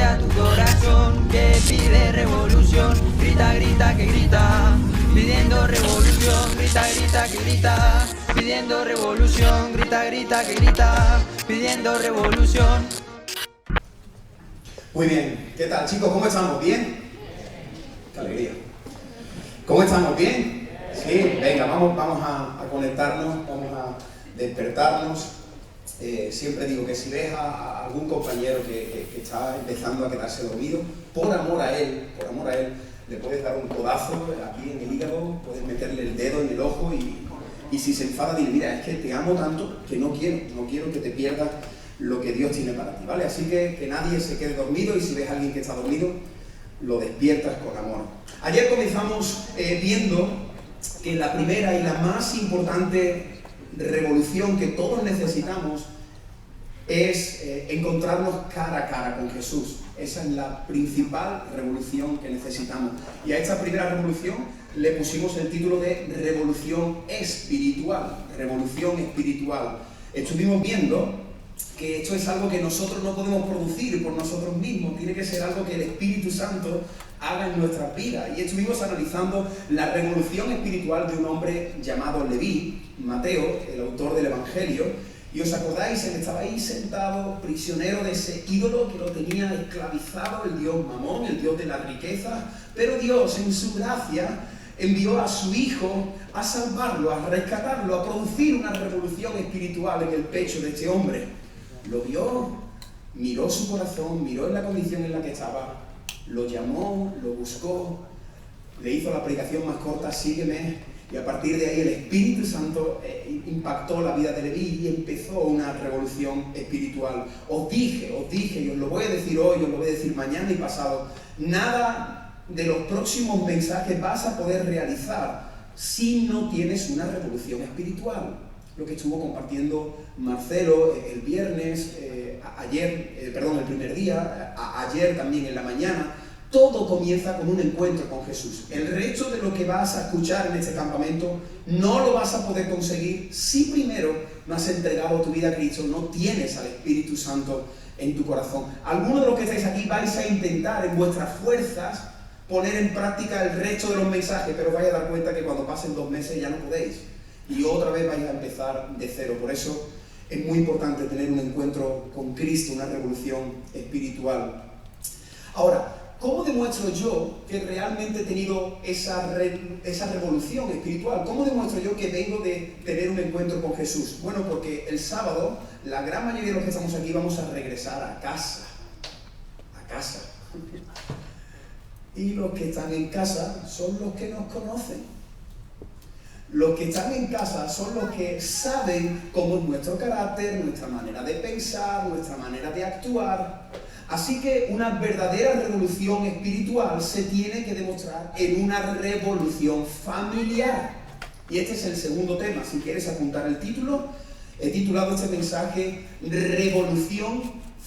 grita tu corazón que pide revolución. Grita, grita, que grita, pidiendo revolución. Grita, grita, que grita, pidiendo revolución. Grita, grita, que grita, pidiendo revolución. Muy bien, ¿qué tal, chicos? ¿Cómo estamos? ¿Bien? ¡Qué alegría! ¿Cómo estamos? ¿Bien? Sí, venga, vamos a conectarnos, vamos a despertarnos. Siempre digo que si ves a algún compañero que está empezando a quedarse dormido, por amor a él, le puedes dar un codazo aquí en el hígado, puedes meterle el dedo en el ojo y si se enfada, dile, mira, es que te amo tanto que no quiero que te pierdas lo que Dios tiene para ti, ¿vale? Así que nadie se quede dormido y si ves a alguien que está dormido, lo despiertas con amor. Ayer comenzamos viendo que la primera y la más importante revolución que todos necesitamos es encontrarnos cara a cara con Jesús. Esa es la principal revolución que necesitamos. Y a esta primera revolución le pusimos el título de revolución espiritual. Revolución espiritual. Estuvimos viendo que esto es algo que nosotros no podemos producir por nosotros mismos, tiene que ser algo que el Espíritu Santo haga en nuestras vidas. Y estuvimos analizando la revolución espiritual de un hombre llamado Leví, Mateo, el autor del Evangelio. Y os acordáis, él estaba ahí sentado, prisionero de ese ídolo que lo tenía esclavizado, el dios Mamón, el dios de la riqueza. Pero Dios, en su gracia, envió a su Hijo a salvarlo, a rescatarlo, a producir una revolución espiritual en el pecho de este hombre. Lo vio, miró su corazón, miró en la condición en la que estaba, lo llamó, lo buscó, le hizo la predicación más corta, sígueme, y a partir de ahí el Espíritu Santo impactó la vida de Leví y empezó una revolución espiritual. Os dije, y os lo voy a decir hoy, os lo voy a decir mañana y pasado, nada de los próximos mensajes vas a poder realizar si no tienes una revolución espiritual. Lo que estuvo compartiendo Marcelo el viernes, el primer día, ayer también en la mañana, todo comienza con un encuentro con Jesús. El resto de lo que vas a escuchar en este campamento no lo vas a poder conseguir si primero no has entregado tu vida a Cristo, no tienes al Espíritu Santo en tu corazón. Algunos de los que estáis aquí vais a intentar en vuestras fuerzas poner en práctica el resto de los mensajes, pero vais a dar cuenta que cuando pasen 2 meses ya no podéis. Y otra vez vais a empezar de cero. Por eso es muy importante tener un encuentro con Cristo, una revolución espiritual. Ahora, ¿cómo demuestro yo que realmente he tenido esa revolución espiritual? ¿Cómo demuestro yo que vengo de tener un encuentro con Jesús? Bueno, porque el sábado, la gran mayoría de los que estamos aquí vamos a regresar a casa. A casa. Y los que están en casa son los que nos conocen. Los que están en casa son los que saben cómo es nuestro carácter, nuestra manera de pensar, nuestra manera de actuar. Así que una verdadera revolución espiritual se tiene que demostrar en una revolución familiar. Y este es el segundo tema. Si quieres apuntar el título, he titulado este mensaje Revolución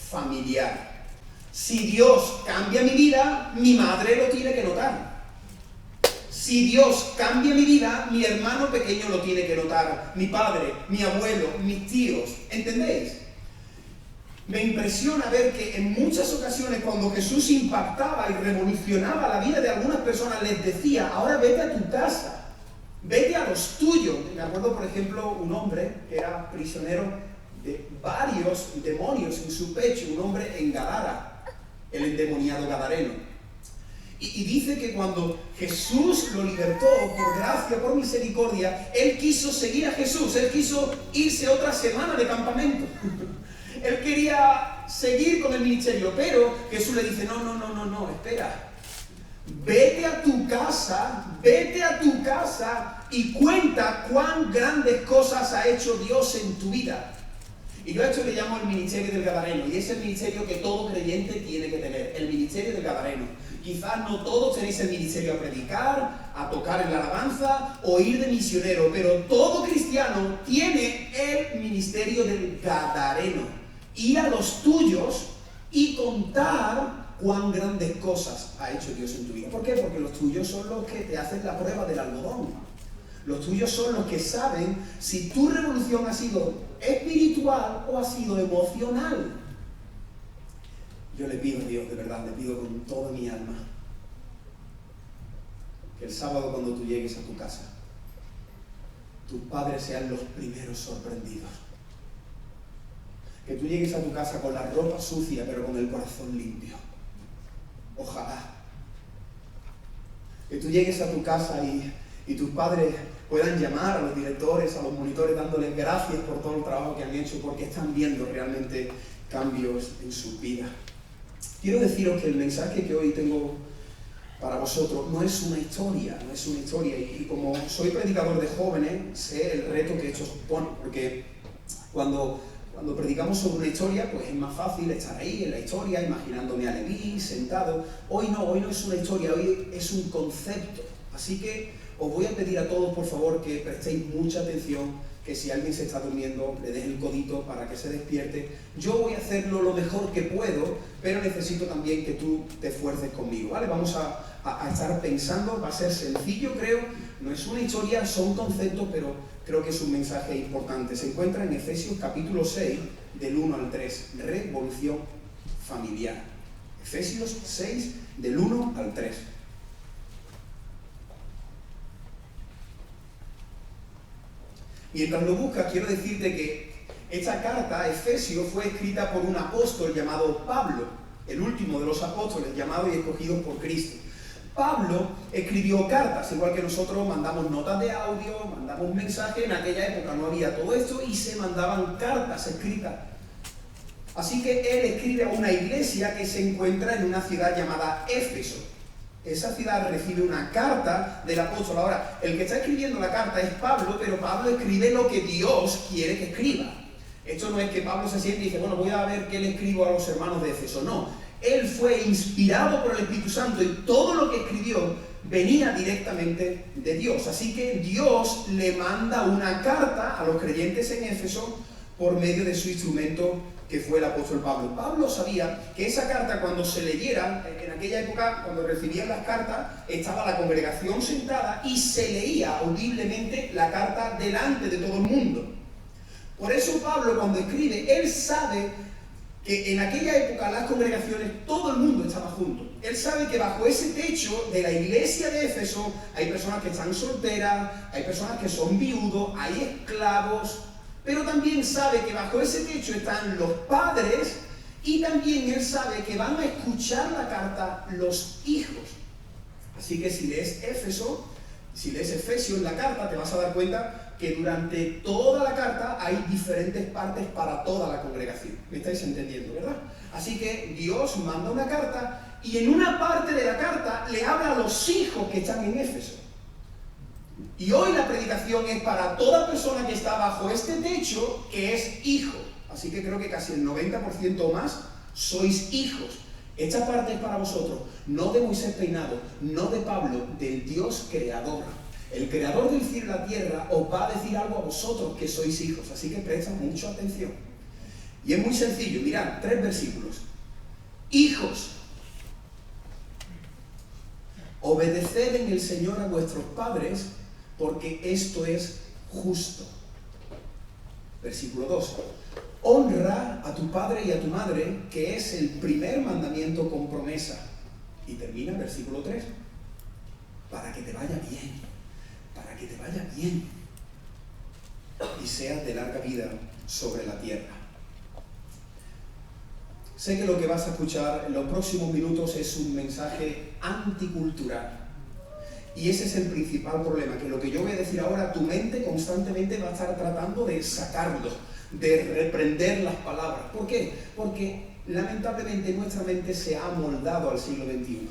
familiar. Si Dios cambia mi vida, mi madre lo tiene que notar. Si Dios cambia mi vida, mi hermano pequeño lo tiene que notar, mi padre, mi abuelo, mis tíos, ¿entendéis? Me impresiona ver que en muchas ocasiones cuando Jesús impactaba y revolucionaba la vida de algunas personas, les decía, ahora vete a tu casa, vete a los tuyos. Me acuerdo, por ejemplo, un hombre que era prisionero de varios demonios en su pecho, un hombre en Gadara, el endemoniado gadareno. Y dice que cuando Jesús lo libertó por gracia, por misericordia, él quiso seguir a Jesús, él quiso irse otra semana de campamento. Él quería seguir con el ministerio, pero Jesús le dice, no, espera. Vete a tu casa y cuenta cuán grandes cosas ha hecho Dios en tu vida. Y yo a esto le llamo el ministerio del Gadareno, y es el ministerio que todo creyente tiene que tener, el ministerio del Gadareno. Quizás no todos tenéis el ministerio a predicar, a tocar en la alabanza o ir de misionero, pero todo cristiano tiene el ministerio del Gadareno. Ir a los tuyos y contar cuán grandes cosas ha hecho Dios en tu vida. ¿Por qué? Porque los tuyos son los que te hacen la prueba del algodón. Los tuyos son los que saben si tu revolución ha sido espiritual o ha sido emocional. yo le pido a Dios, de verdad, le pido con toda mi alma, que el sábado cuando tú llegues a tu casa, tus padres sean los primeros sorprendidos. Que tú llegues a tu casa con la ropa sucia, pero con el corazón limpio. Ojalá. Que tú llegues a tu casa y tus padres puedan llamar a los directores, a los monitores, dándoles gracias por todo el trabajo que han hecho, porque están viendo realmente cambios en sus vidas. Quiero deciros que el mensaje que hoy tengo para vosotros no es una historia, y como soy predicador de jóvenes, sé el reto que esto supone, porque cuando predicamos sobre una historia, pues es más fácil estar ahí en la historia, imaginándome a Leví sentado. Hoy no es una historia, hoy es un concepto. Así que os voy a pedir a todos, por favor, que prestéis mucha atención, que si alguien se está durmiendo, le des el codito para que se despierte. Yo voy a hacerlo lo mejor que puedo, pero necesito también que tú te esfuerces conmigo, ¿vale? Vamos a estar pensando, va a ser sencillo, creo. No es una historia, son conceptos, pero creo que es un mensaje importante. Se encuentra en Efesios capítulo 6, del 1 al 3, revolución familiar. Efesios 6, del 1 al 3. Mientras lo buscas, quiero decirte que esta carta, Efesios, fue escrita por un apóstol llamado Pablo, el último de los apóstoles llamados y escogidos por Cristo. Pablo escribió cartas, igual que nosotros mandamos notas de audio, mandamos mensajes. En aquella época no había todo esto y se mandaban cartas escritas. Así que él escribe a una iglesia que se encuentra en una ciudad llamada Éfeso. Esa ciudad recibe una carta del apóstol. Ahora, el que está escribiendo la carta es Pablo, pero Pablo escribe lo que Dios quiere que escriba. Esto no es que Pablo se siente y dice, bueno, voy a ver qué le escribo a los hermanos de Éfeso. No, él fue inspirado por el Espíritu Santo y todo lo que escribió venía directamente de Dios. Así que Dios le manda una carta a los creyentes en Éfeso por medio de su instrumento, que fue el apóstol Pablo. Pablo sabía que esa carta, cuando se leyera, en aquella época, cuando recibían las cartas, estaba la congregación sentada y se leía audiblemente la carta delante de todo el mundo. Por eso Pablo, cuando escribe, él sabe que en aquella época las congregaciones, todo el mundo estaba junto. Él sabe que bajo ese techo de la iglesia de Éfeso hay personas que están solteras, hay personas que son viudos, hay esclavos, pero también sabe que bajo ese techo están los padres y también él sabe que van a escuchar la carta los hijos. Así que si lees Éfeso, si lees Efesios en la carta, te vas a dar cuenta que durante toda la carta hay diferentes partes para toda la congregación. ¿Me estáis entendiendo, verdad? Así que Dios manda una carta y en una parte de la carta le habla a los hijos que están en Éfeso. Y hoy la predicación es para toda persona que está bajo este techo, que es hijo. Así que creo que casi el 90% o más sois hijos. Esta parte es para vosotros, no de Moisés peinado, no de Pablo, del Dios creador. El creador del cielo y la tierra os va a decir algo a vosotros que sois hijos. Así que presta mucha atención. Y es muy sencillo, mirad, 3 versículos. Hijos, obedeced en el Señor a vuestros padres, porque esto es justo. Versículo 2. Honra a tu padre y a tu madre, que es el primer mandamiento con promesa. Y termina versículo 3. Para que te vaya bien. Para que te vaya bien. Y seas de larga vida sobre la tierra. Sé que lo que vas a escuchar en los próximos minutos es un mensaje anticultural. Y ese es el principal problema, que lo que yo voy a decir ahora, tu mente constantemente va a estar tratando de sacarlo, de reprender las palabras. ¿Por qué? Porque lamentablemente nuestra mente se ha amoldado al siglo XXI.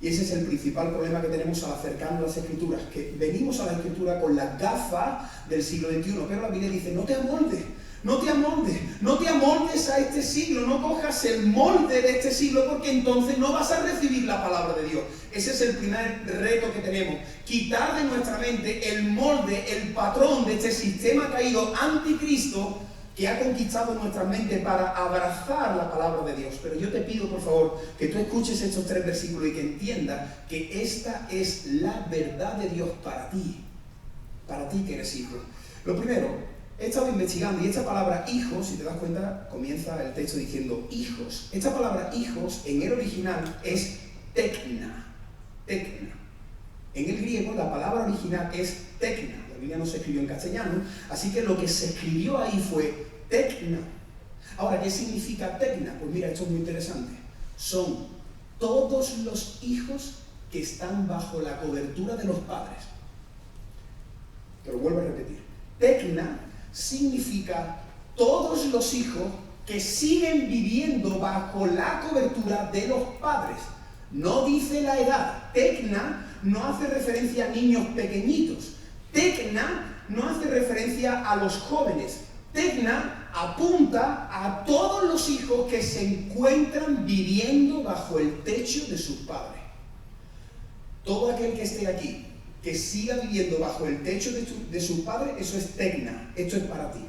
Y ese es el principal problema que tenemos al acercarnos a las Escrituras, que venimos a la Escritura con las gafas del siglo XXI, pero la Biblia dice, no te amoldes. No te amoldes, no te amoldes a este siglo, no cojas el molde de este siglo, porque entonces no vas a recibir la palabra de Dios. Ese es el primer reto que tenemos, quitar de nuestra mente el molde, el patrón de este sistema caído anticristo que ha conquistado nuestra mente para abrazar la palabra de Dios. Pero yo te pido, por favor, que tú escuches estos 3 versículos y que entiendas que esta es la verdad de Dios para ti que eres hijo. Lo primero, he estado investigando y esta palabra hijos, si te das cuenta, comienza el texto diciendo hijos. Esta palabra hijos en el original es tekna. Tekna. En el griego la palabra original es tekna. La Biblia no se escribió en castellano, así que lo que se escribió ahí fue tekna. Ahora, ¿qué significa tekna? Pues mira, esto es muy interesante. Son todos los hijos que están bajo la cobertura de los padres. Te lo vuelvo a repetir. Tekna significa todos los hijos que siguen viviendo bajo la cobertura de los padres. No dice la edad. Tekna no hace referencia a niños pequeñitos. Tekna no hace referencia a los jóvenes. Tekna apunta a todos los hijos que se encuentran viviendo bajo el techo de sus padres. Todo aquel que esté aquí, que siga viviendo bajo el techo de sus padres, eso es tekna, esto es para ti.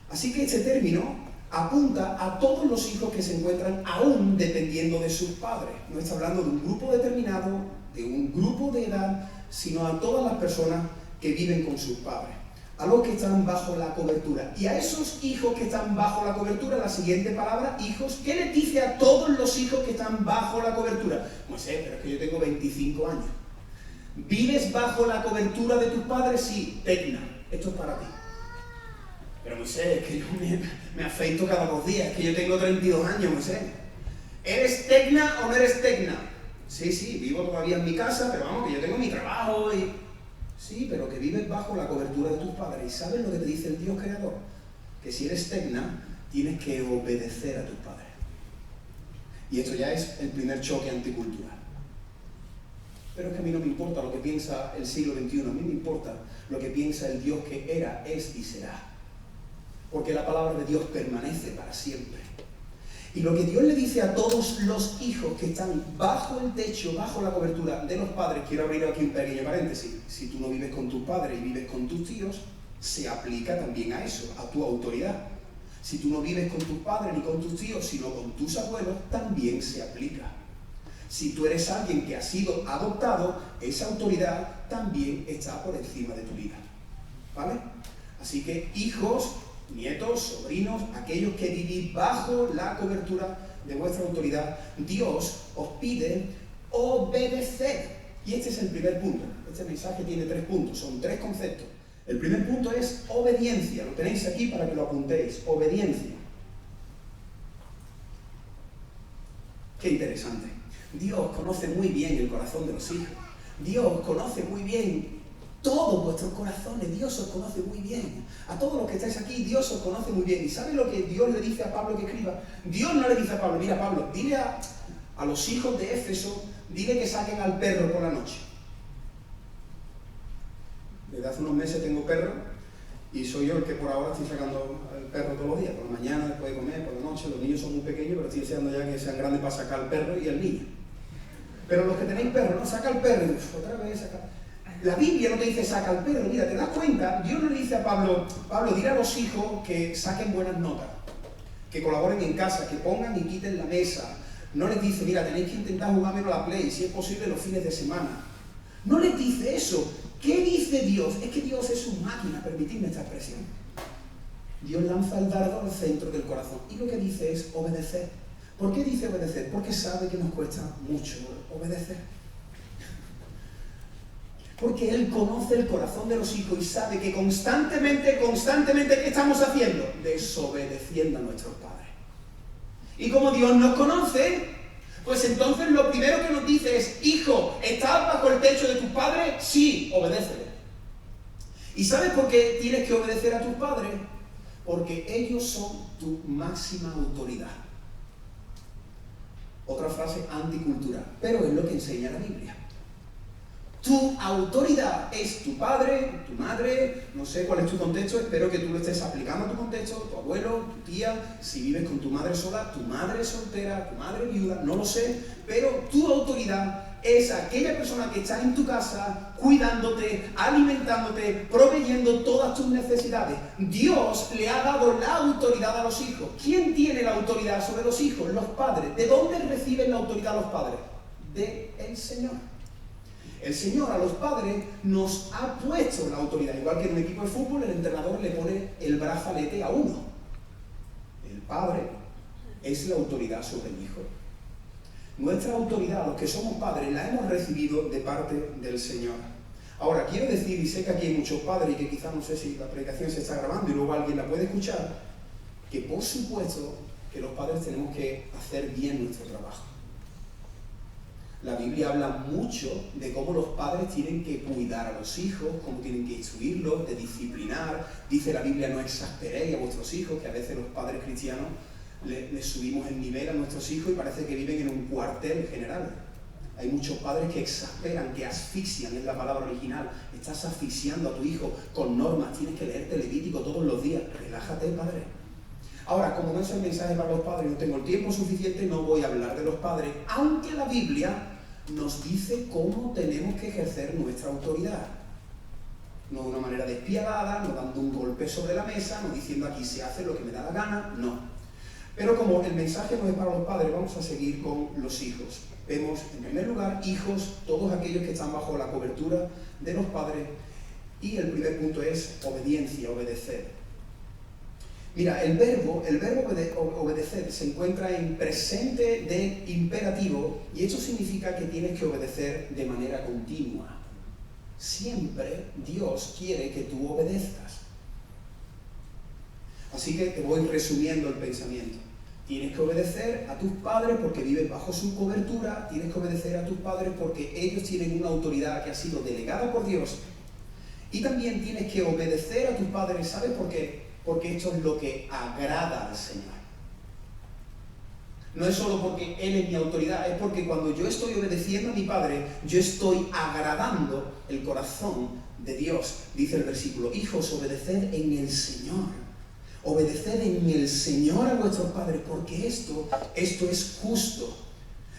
Así que este término apunta a todos los hijos que se encuentran aún dependiendo de sus padres. No está hablando de un grupo determinado, de un grupo de edad, sino a todas las personas que viven con sus padres, a los que están bajo la cobertura. Y a esos hijos que están bajo la cobertura, la siguiente palabra, hijos, ¿qué les dice a todos los hijos que están bajo la cobertura? Moisés, pero es que yo tengo 25 años. ¿Vives bajo la cobertura de tus padres? Sí, tekna, esto es para ti. Pero Moisés, es que yo me afeito cada 2 días, es que yo tengo 32 años, Moisés. ¿Eres tekna o no eres tekna? Sí, vivo todavía en mi casa, pero vamos, que yo tengo mi trabajo y... Sí, pero que vives bajo la cobertura de tus padres. ¿Y sabes lo que te dice el Dios creador? Que si eres tekna, tienes que obedecer a tus padres. Y esto ya es el primer choque anticultural. Pero es que a mí no me importa lo que piensa el siglo XXI, a mí me importa lo que piensa el Dios que era, es y será. Porque la palabra de Dios permanece para siempre. Y lo que Dios le dice a todos los hijos que están bajo el techo, bajo la cobertura de los padres, quiero abrir aquí un pequeño paréntesis, si tú no vives con tus padres y vives con tus tíos, se aplica también a eso, a tu autoridad. Si tú no vives con tus padres ni con tus tíos, sino con tus abuelos, también se aplica. Si tú eres alguien que ha sido adoptado, esa autoridad también está por encima de tu vida. ¿Vale? Así que hijos, nietos, sobrinos, aquellos que vivís bajo la cobertura de vuestra autoridad, Dios os pide obedecer. Y este es el primer punto. Este mensaje tiene 3 puntos, son 3 conceptos. El primer punto es obediencia. Lo tenéis aquí para que lo apuntéis. Obediencia. Qué interesante. Dios conoce muy bien el corazón de los hijos. Dios conoce muy bien todos vuestros corazones. Dios os conoce muy bien. A todos los que estáis aquí, Dios os conoce muy bien. ¿Y sabes lo que Dios le dice a Pablo que escriba? Dios no le dice a Pablo, mira Pablo, dile a los hijos de Éfeso, dile que saquen al perro por la noche. Desde hace unos meses tengo perro y soy yo el que por ahora estoy sacando al perro todos los días, por la mañana, después de comer, por la noche. Los niños son muy pequeños, pero estoy deseando ya que sean grandes para sacar al perro y al niño. Pero los que tenéis perro, no, saca al perro, y otra vez saca. La Biblia no te dice saca al perro, mira, te das cuenta, Dios no le dice a Pablo, dile a los hijos que saquen buenas notas, que colaboren en casa, que pongan y quiten la mesa. No les dice, mira, tenéis que intentar jugar menos la Play, si es posible los fines de semana. No les dice eso. ¿Qué dice Dios? Es que Dios es su máquina, permitidme esta expresión. Dios lanza el dardo al centro del corazón y lo que dice es obedecer. ¿Por qué dice obedecer? Porque sabe que nos cuesta mucho obedecer. Porque Él conoce el corazón de los hijos y sabe que constantemente, ¿qué estamos haciendo? Desobedeciendo a nuestros padres. Y como Dios nos conoce, pues entonces lo primero que nos dice es, hijo, ¿estás bajo el techo de tus padres? Sí, obedécele. ¿Y sabes por qué tienes que obedecer a tus padres? Porque ellos son tu máxima autoridad. Otra frase anticultural, pero es lo que enseña la Biblia. Tu autoridad es tu padre, tu madre, no sé cuál es tu contexto, espero que tú lo estés aplicando a tu contexto, tu abuelo, tu tía, si vives con tu madre sola, tu madre soltera, tu madre viuda, no lo sé, pero tu autoridad es aquella persona que está en tu casa cuidándote, alimentándote, proveyendo todas tus necesidades. Dios le ha dado la autoridad a los hijos. ¿Quién tiene la autoridad sobre los hijos? Los padres. ¿De dónde reciben la autoridad los padres? Del Señor. El Señor a los padres nos ha puesto la autoridad. Igual que en un equipo de fútbol, el entrenador le pone el brazalete a uno. El padre es la autoridad sobre el hijo. Nuestra autoridad, los que somos padres, la hemos recibido de parte del Señor. Ahora, quiero decir, y sé que aquí hay muchos padres y que quizás no sé si la predicación se está grabando y luego alguien la puede escuchar, que por supuesto que los padres tenemos que hacer bien nuestro trabajo. La Biblia habla mucho de cómo los padres tienen que cuidar a los hijos, cómo tienen que instruirlos, de disciplinar. Dice la Biblia, no exasperéis a vuestros hijos, que a veces los padres cristianos le subimos el nivel a nuestros hijos y parece que viven en un cuartel general. Hay muchos padres que exasperan, que asfixian, es la palabra original. Estás asfixiando a tu hijo con normas, tienes que leerte Levítico todos los días. Relájate, padre. Ahora, como no es el mensaje para los padres, no tengo el tiempo suficiente, no voy a hablar de los padres, aunque la Biblia nos dice cómo tenemos que ejercer nuestra autoridad. No de una manera despiadada, no dando un golpe sobre la mesa, no diciendo aquí se hace lo que me da la gana, no. Pero como el mensaje no es para los padres, vamos a seguir con los hijos. Vemos, en primer lugar, hijos, todos aquellos que están bajo la cobertura de los padres. Y el primer punto es obediencia, obedecer. Mira, el verbo obedecer se encuentra en presente de imperativo y esto significa que tienes que obedecer de manera continua. Siempre Dios quiere que tú obedezcas. Así que te voy resumiendo el pensamiento. Tienes que obedecer a tus padres porque vives bajo su cobertura, tienes que obedecer a tus padres porque ellos tienen una autoridad que ha sido delegada por Dios. Y también tienes que obedecer a tus padres, ¿sabes por qué? Porque esto es lo que agrada al Señor. No es solo porque Él es mi autoridad, es porque cuando yo estoy obedeciendo a mi Padre, yo estoy agradando el corazón de Dios. Dice el versículo, hijos, obedeced en el Señor. Obedeced en el Señor a vuestros padres, porque esto es justo.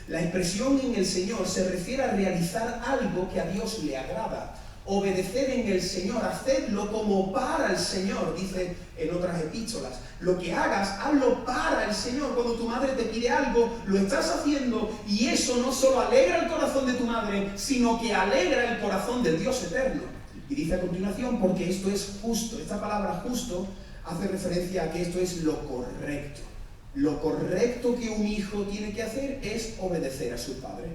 La expresión en el Señor se refiere a realizar algo que a Dios le agrada. Obedecer en el Señor, hacedlo como para el Señor, dice en otras epístolas. Lo que hagas, hazlo para el Señor. Cuando tu madre te pide algo, lo estás haciendo y eso no solo alegra el corazón de tu madre, sino que alegra el corazón del Dios eterno. Y dice a continuación, porque esto es justo. Esta palabra justo hace referencia a que esto es lo correcto. Lo correcto que un hijo tiene que hacer es obedecer a su padre.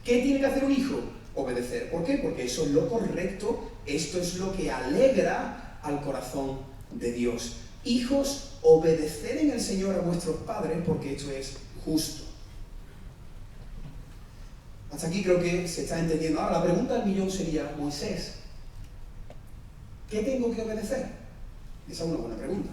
¿Qué tiene que hacer un hijo? Obedecer. ¿Por qué? Porque eso es lo correcto, esto es lo que alegra al corazón de Dios. Hijos, obedeced en el Señor a vuestros padres porque esto es justo. Hasta aquí creo que se está entendiendo. Ahora, la pregunta del millón sería, Moisés, ¿qué tengo que obedecer? Esa es una buena pregunta.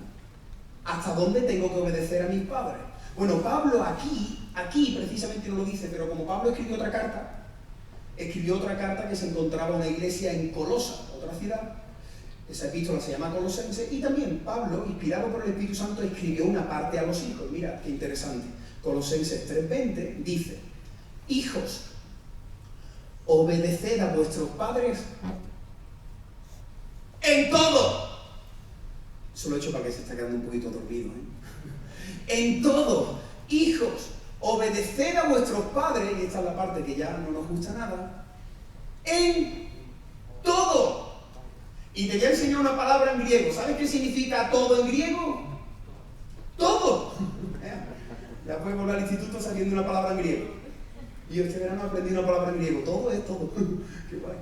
¿Hasta dónde tengo que obedecer a mis padres? Bueno, Pablo aquí precisamente no lo dice, pero como Pablo escribió otra carta que se encontraba en una iglesia en Colosa, otra ciudad. Esa epístola se llama Colosenses, y también Pablo, inspirado por el Espíritu Santo, escribió una parte a los hijos. Mira, qué interesante. Colosenses 3:20 dice, hijos, obedeced a vuestros padres en todo. Eso lo he hecho para que se esté quedando un poquito dormido, En todo, hijos, obedeced a vuestros padres, y esta es la parte que ya no nos gusta nada, en todo. Y te voy a enseñar una palabra en griego. ¿Sabes qué significa todo en griego? Todo. Ya puedes volver al instituto sabiendo una palabra en griego. Y este verano aprendí una palabra en griego. Todo es todo. Qué guay.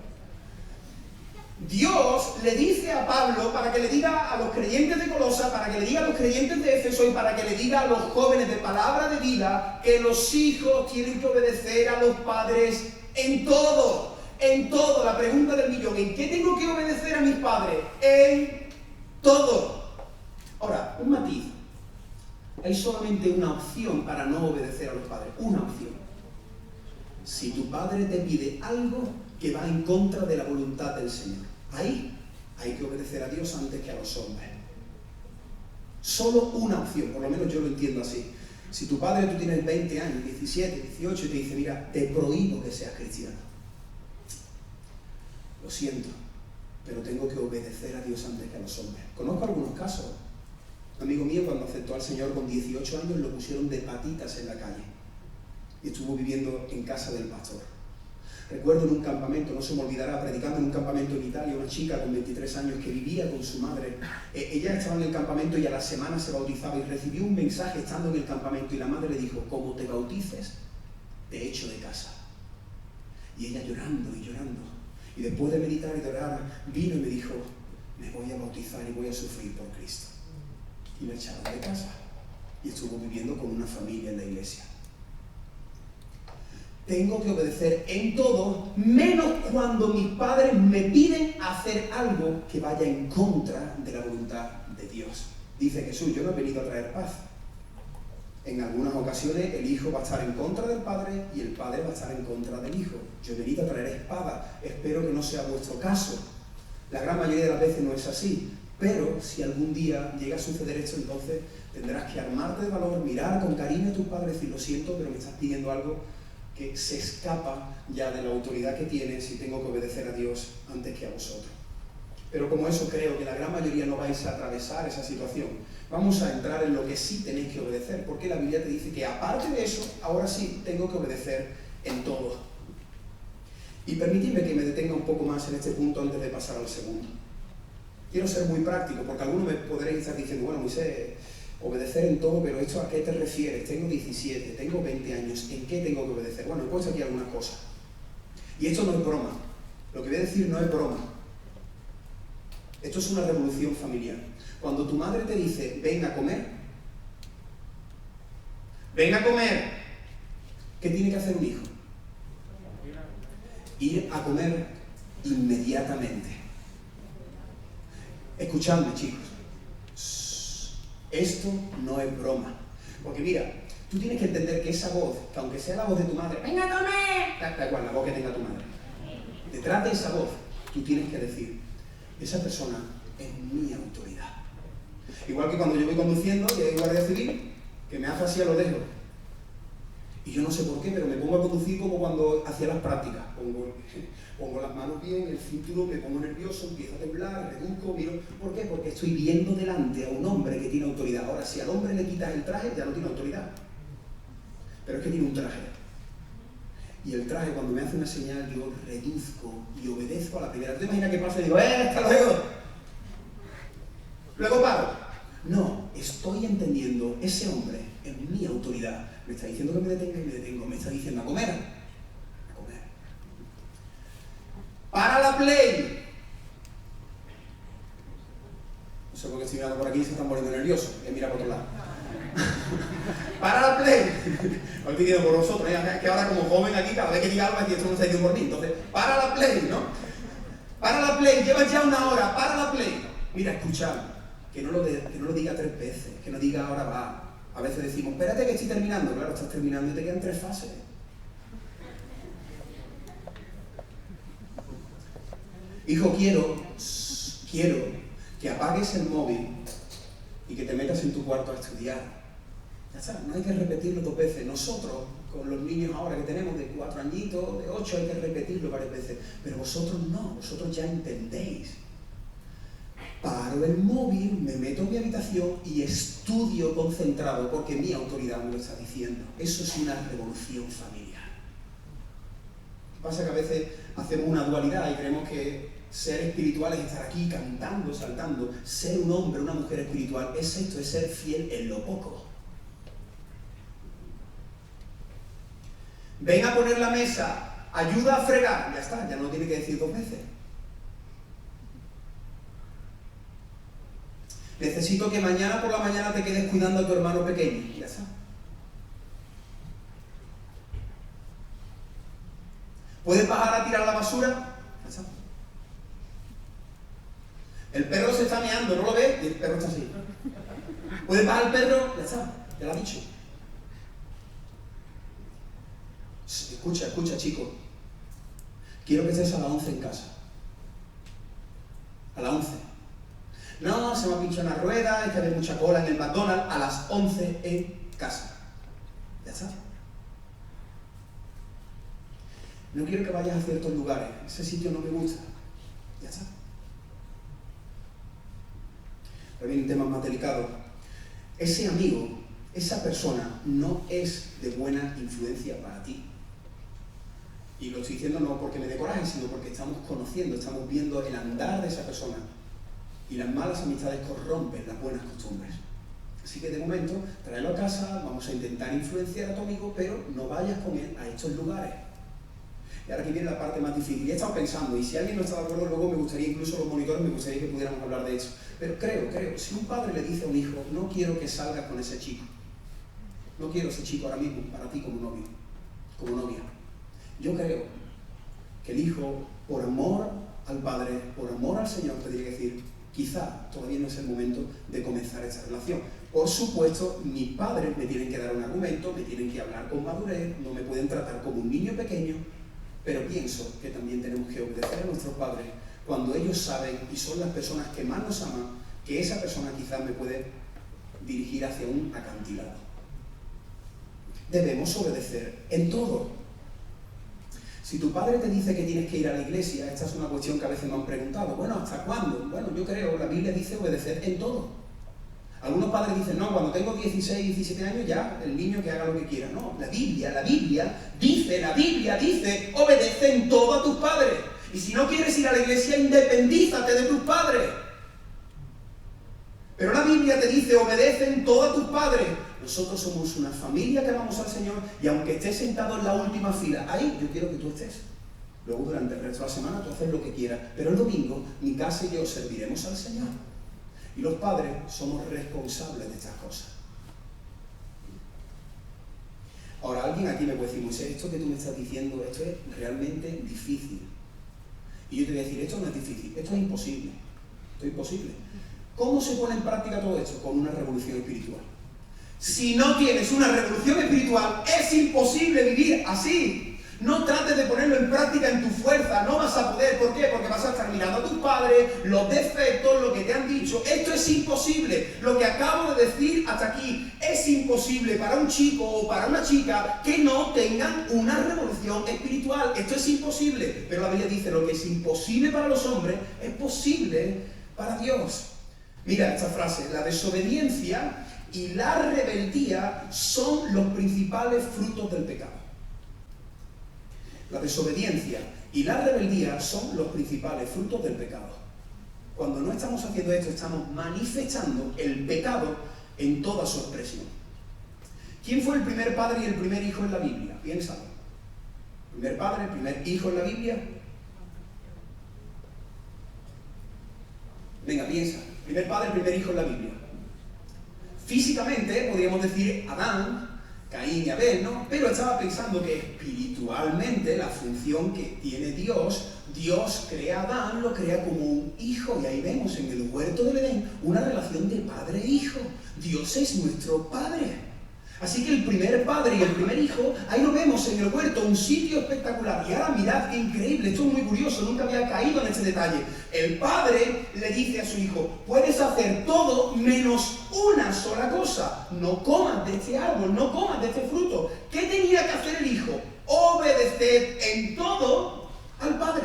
Dios le dice a Pablo para que le diga a los creyentes de Colosa, para que le diga a los creyentes de Éfeso y para que le diga a los jóvenes de Palabra de Vida que los hijos tienen que obedecer a los padres en todo. En todo. La pregunta del millón, ¿en qué tengo que obedecer a mis padres? En todo. Ahora, un matiz. Hay solamente una opción para no obedecer a los padres. Una opción. Si tu padre te pide algo que va en contra de la voluntad del Señor, ahí hay que obedecer a Dios antes que a los hombres. Solo una opción, por lo menos yo lo entiendo así. Si tu padre, tú tienes 20 años, 17, 18 y te dice, mira, te prohíbo que seas cristiano. Lo siento, pero tengo que obedecer a Dios antes que a los hombres. Conozco algunos casos. Un amigo mío, cuando aceptó al Señor con 18 años, lo pusieron de patitas en la calle y estuvo viviendo en casa del pastor. Recuerdo en un campamento, no se me olvidará, predicando en un campamento en Italia, una chica con 23 años que vivía con su madre. Ella estaba en el campamento y a la semana se bautizaba y recibió un mensaje estando en el campamento y la madre le dijo, como te bautices, te echo de casa. Y ella llorando y llorando. Y después de meditar y de orar, vino y me dijo, me voy a bautizar y voy a sufrir por Cristo. Y me echaron de casa. Y estuvo viviendo con una familia en la iglesia. Tengo que obedecer en todo, menos cuando mis padres me piden hacer algo que vaya en contra de la voluntad de Dios. Dice Jesús, yo no he venido a traer paz. En algunas ocasiones el hijo va a estar en contra del padre y el padre va a estar en contra del hijo. Yo he venido a traer espada, espero que no sea vuestro caso. La gran mayoría de las veces no es así, pero si algún día llega a suceder esto, entonces tendrás que armarte de valor, mirar con cariño a tus padres y decir, lo siento, pero me estás pidiendo algo que se escapa ya de la autoridad que tienes y tengo que obedecer a Dios antes que a vosotros. Pero como eso creo que la gran mayoría no vais a atravesar esa situación, vamos a entrar en lo que sí tenéis que obedecer, porque la Biblia te dice que aparte de eso, ahora sí tengo que obedecer en todo. Y permitidme que me detenga un poco más en este punto antes de pasar al segundo. Quiero ser muy práctico, porque algunos me podréis estar diciendo, bueno, Moisés, obedecer en todo, pero ¿esto a qué te refieres? Tengo 17, tengo 20 años, ¿en qué tengo que obedecer? Bueno, he puesto aquí algunas cosas. Y esto no es broma. Lo que voy a decir no es broma. Esto es una revolución familiar. Cuando tu madre te dice, ven a comer, ¿qué tiene que hacer un hijo? Ir a comer inmediatamente. Escuchadme, chicos. Esto no es broma. Porque mira, tú tienes que entender que esa voz, que aunque sea la voz de tu madre, ¡venga a comer! Da igual, la voz que tenga tu madre. Detrás de esa voz, tú tienes que decir, esa persona es mi autoridad. Igual que cuando yo voy conduciendo y hay guardia civil, que me hace así a lo lejos. Y yo no sé por qué, pero me pongo a conducir como cuando hacía las prácticas. Pongo las manos bien, el cinturón, me pongo nervioso, empiezo a temblar, reduzco, miro. ¿Por qué? Porque estoy viendo delante a un hombre que tiene autoridad. Ahora, si al hombre le quitas el traje, ya no tiene autoridad. Pero es que tiene un traje. Y el traje, cuando me hace una señal, yo reduzco y obedezco a la primera. ¿Te imaginas qué pasa? Y digo, hasta luego. Luego paro. No, estoy entendiendo, ese hombre es mi autoridad. Me está diciendo que me detenga y me detengo. Me está diciendo a comer. A comer. ¡Para la play! No sé por qué estoy mirando por aquí y se están poniendo nerviosos. Voy a mirar por otro lado. ¡Para la play! No estoy diciendo por vosotros, que ahora como joven aquí, cada vez que diga algo, aquí esto no está diciendo por mí. Entonces, para la play, ¿no? Para la play, llevas ya una hora, para la play. Mira, escuchad, que no lo diga 3 veces, que no diga ahora va. A veces decimos, espérate que estoy terminando. Claro, estás terminando y te quedan 3 fases. Hijo, quiero que apagues el móvil y que te metas en tu cuarto a estudiar. Ya está, no hay que repetirlo 2 veces. Nosotros, con los niños ahora que tenemos de 4 añitos, de 8, hay que repetirlo varias veces. Pero vosotros no, vosotros ya entendéis. Paro el móvil, me meto en mi habitación y estudio concentrado porque mi autoridad me lo está diciendo. Eso es una revolución familiar. Lo que pasa es que a veces hacemos una dualidad y creemos que ser espiritual es estar aquí cantando, saltando. Ser un hombre, una mujer espiritual es esto, es ser fiel en lo poco. Ven a poner la mesa, ayuda a fregar. Ya está, ya no lo tiene que decir 2 veces. Necesito que mañana por la mañana te quedes cuidando a tu hermano pequeño. Ya está. ¿Puedes bajar a tirar la basura? Ya está. El perro se está meando, ¿no lo ves? Y el perro está así. ¿Puedes bajar el perro? Ya está, ya lo ha dicho. Escucha, chico. Quiero que estés a las 11 en casa. A las 11. No, se me ha pinchado una rueda, es que hay mucha cola en el McDonald's. A las 11 en casa. Ya está. No quiero que vayas a ciertos lugares. Ese sitio no me gusta. Ya está. Pero viene un tema más delicado. Ese amigo, esa persona, no es de buena influencia para ti. Y lo estoy diciendo no porque me dé coraje, sino porque estamos conociendo, estamos viendo el andar de esa persona. Y las malas amistades corrompen las buenas costumbres. Así que de momento, tráelo a casa, vamos a intentar influenciar a tu amigo, pero no vayas con él a estos lugares. Y ahora aquí viene la parte más difícil. Y he estado pensando, y si alguien no está de acuerdo, luego me gustaría, incluso los monitores, me gustaría que pudiéramos hablar de esto. Pero creo, si un padre le dice a un hijo, no quiero que salgas con ese chico, no quiero ese chico ahora mismo para ti como novio, como novia. Yo creo que el hijo, por amor al padre, por amor al Señor, tendría que decir, quizá todavía no es el momento de comenzar esta relación. Por supuesto, mis padres me tienen que dar un argumento, me tienen que hablar con madurez, no me pueden tratar como un niño pequeño, pero pienso que también tenemos que obedecer a nuestros padres cuando ellos saben y son las personas que más nos aman, que esa persona quizás me puede dirigir hacia un acantilado. Debemos obedecer en todo. Si tu padre te dice que tienes que ir a la iglesia, esta es una cuestión que a veces me han preguntado, bueno, ¿hasta cuándo? Bueno, yo creo, la Biblia dice obedecer en todo. Algunos padres dicen, no, cuando tengo 16, 17 años ya, el niño que haga lo que quiera. No, la Biblia dice, obedece en todo a tus padres. Y si no quieres ir a la iglesia, independízate de tus padres. Pero la Biblia te dice, obedece en todo a tus padres. Nosotros somos una familia que amamos al Señor y aunque estés sentado en la última fila, ahí yo quiero que tú estés. Luego durante el resto de la semana tú haces lo que quieras. Pero el domingo, mi casa y yo serviremos al Señor. Y los padres somos responsables de estas cosas. Ahora, alguien aquí me puede decir, Moisés, esto que tú me estás diciendo, esto es realmente difícil. Y yo te voy a decir, esto no es difícil, esto es imposible. Esto es imposible. ¿Cómo se pone en práctica todo esto? Con una revolución espiritual. Si no tienes una revolución espiritual, es imposible vivir así. No trates de ponerlo en práctica en tu fuerza, no vas a poder. ¿Por qué? Porque vas a estar mirando a tus padres, los defectos, lo que te han dicho. Esto es imposible. Lo que acabo de decir hasta aquí es imposible para un chico o para una chica que no tengan una revolución espiritual. Esto es imposible. Pero la Biblia dice, lo que es imposible para los hombres es posible para Dios. Mira esta frase, la desobediencia y la rebeldía son los principales frutos del pecado. La desobediencia y la rebeldía son los principales frutos del pecado. Cuando no estamos haciendo esto, estamos manifestando el pecado en toda su expresión. ¿Quién fue el primer padre y el primer hijo en la Biblia? Piénsalo. ¿Primer padre, el primer hijo en la Biblia? Venga, piensa. Primer padre, el primer hijo en la Biblia. Físicamente, podríamos decir Adán, Caín y Abel, ¿no? Pero estaba pensando que espiritualmente la función que tiene Dios crea a Adán, lo crea como un hijo. Y ahí vemos en el huerto del Edén una relación de padre e hijo. Dios es nuestro padre. Así que el primer padre y el primer hijo, ahí lo vemos en el huerto, un sitio espectacular. Y ahora mirad qué increíble, esto es muy curioso, nunca había caído en este detalle. El padre le dice a su hijo, puedes hacer todo menos una sola cosa. No comas de este árbol, no comas de este fruto. ¿Qué tenía que hacer el hijo? Obedecer en todo al padre.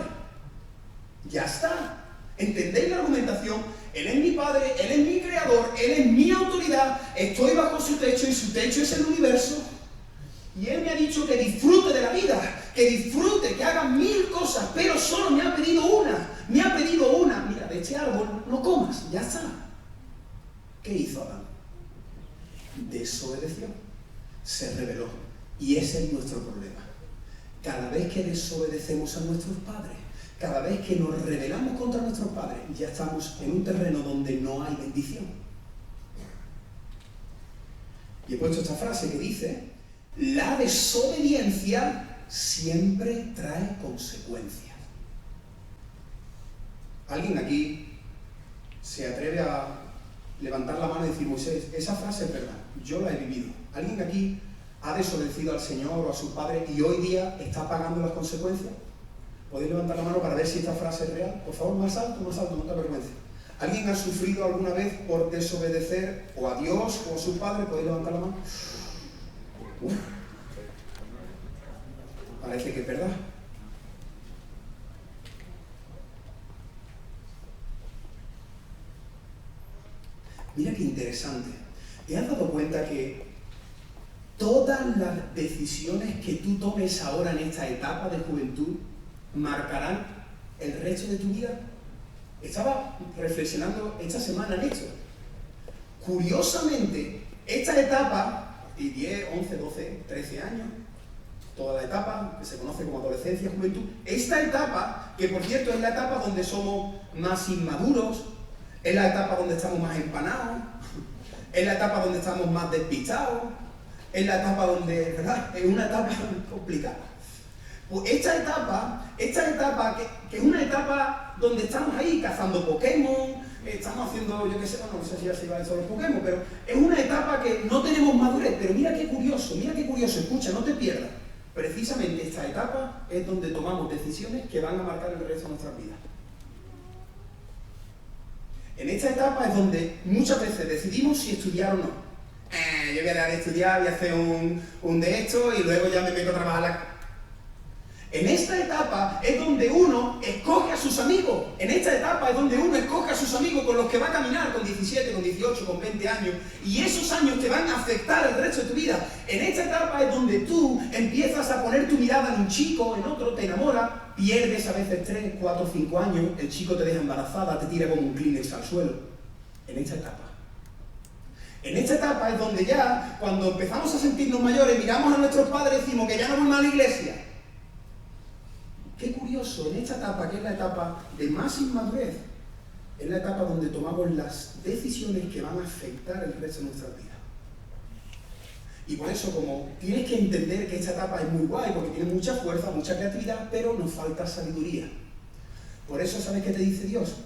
Ya está. ¿Entendéis la argumentación? Él es mi padre, Él es mi creador, Él es mi autoridad, estoy bajo su techo y su techo es el universo. Y Él me ha dicho que disfrute de la vida, que disfrute, que haga 1000 cosas, pero solo me ha pedido una. Mira, de este árbol no comas, ya está. ¿Qué hizo Adán? Desobedeció, se rebeló. Y ese es nuestro problema. Cada vez que desobedecemos a nuestros padres, cada vez que nos rebelamos contra nuestros padres, ya estamos en un terreno donde no hay bendición. Y he puesto esta frase que dice, la desobediencia siempre trae consecuencias. ¿Alguien aquí se atreve a levantar la mano y decir, Moisés, esa frase es verdad, yo la he vivido? ¿Alguien aquí ha desobedecido al Señor o a sus padres y hoy día está pagando las consecuencias? ¿Podéis levantar la mano para ver si esta frase es real? Por favor, más alto, no te avergüences. ¿Alguien ha sufrido alguna vez por desobedecer o a Dios o a sus padres? ¿Podéis levantar la mano? Parece que es verdad. Mira qué interesante. ¿Te has dado cuenta que todas las decisiones que tú tomes ahora en esta etapa de juventud marcarán el resto de tu vida. Estaba reflexionando esta semana en esto. Curiosamente, esta etapa, y 10, 11, 12, 13 años, toda la etapa que se conoce como adolescencia, juventud, esta etapa, que por cierto es la etapa donde somos más inmaduros, es la etapa donde estamos más empanados, es la etapa donde estamos más despistados, es la etapa donde, ¿verdad? Es una etapa complicada. Pues esta etapa que es una etapa donde estamos ahí cazando Pokémon, estamos haciendo, yo qué sé, no sé si ya se iba a decir los Pokémon, pero es una etapa que no tenemos madurez. Pero mira qué curioso, escucha, no te pierdas. Precisamente esta etapa es donde tomamos decisiones que van a marcar el resto de nuestras vidas. En esta etapa es donde muchas veces decidimos si estudiar o no. Yo voy a dejar de estudiar, voy a hacer un de esto y luego ya me meto a trabajar En esta etapa es donde uno escoge a sus amigos. En esta etapa es donde uno escoge a sus amigos con los que va a caminar con 17, con 18, con 20 años. Y esos años te van a afectar el resto de tu vida. En esta etapa es donde tú empiezas a poner tu mirada en un chico, en otro, te enamoras, pierdes a veces 3, 4, 5 años, el chico te deja embarazada, te tira como un Kleenex al suelo. En esta etapa. En esta etapa es donde ya, cuando empezamos a sentirnos mayores, miramos a nuestros padres y decimos que ya no vamos a la iglesia. Qué curioso, en esta etapa, que es la etapa de más inmadurez, es la etapa donde tomamos las decisiones que van a afectar el resto de nuestras vidas. Y por eso, como tienes que entender que esta etapa es muy guay, porque tiene mucha fuerza, mucha creatividad, pero nos falta sabiduría. Por eso, ¿sabes qué te dice Dios?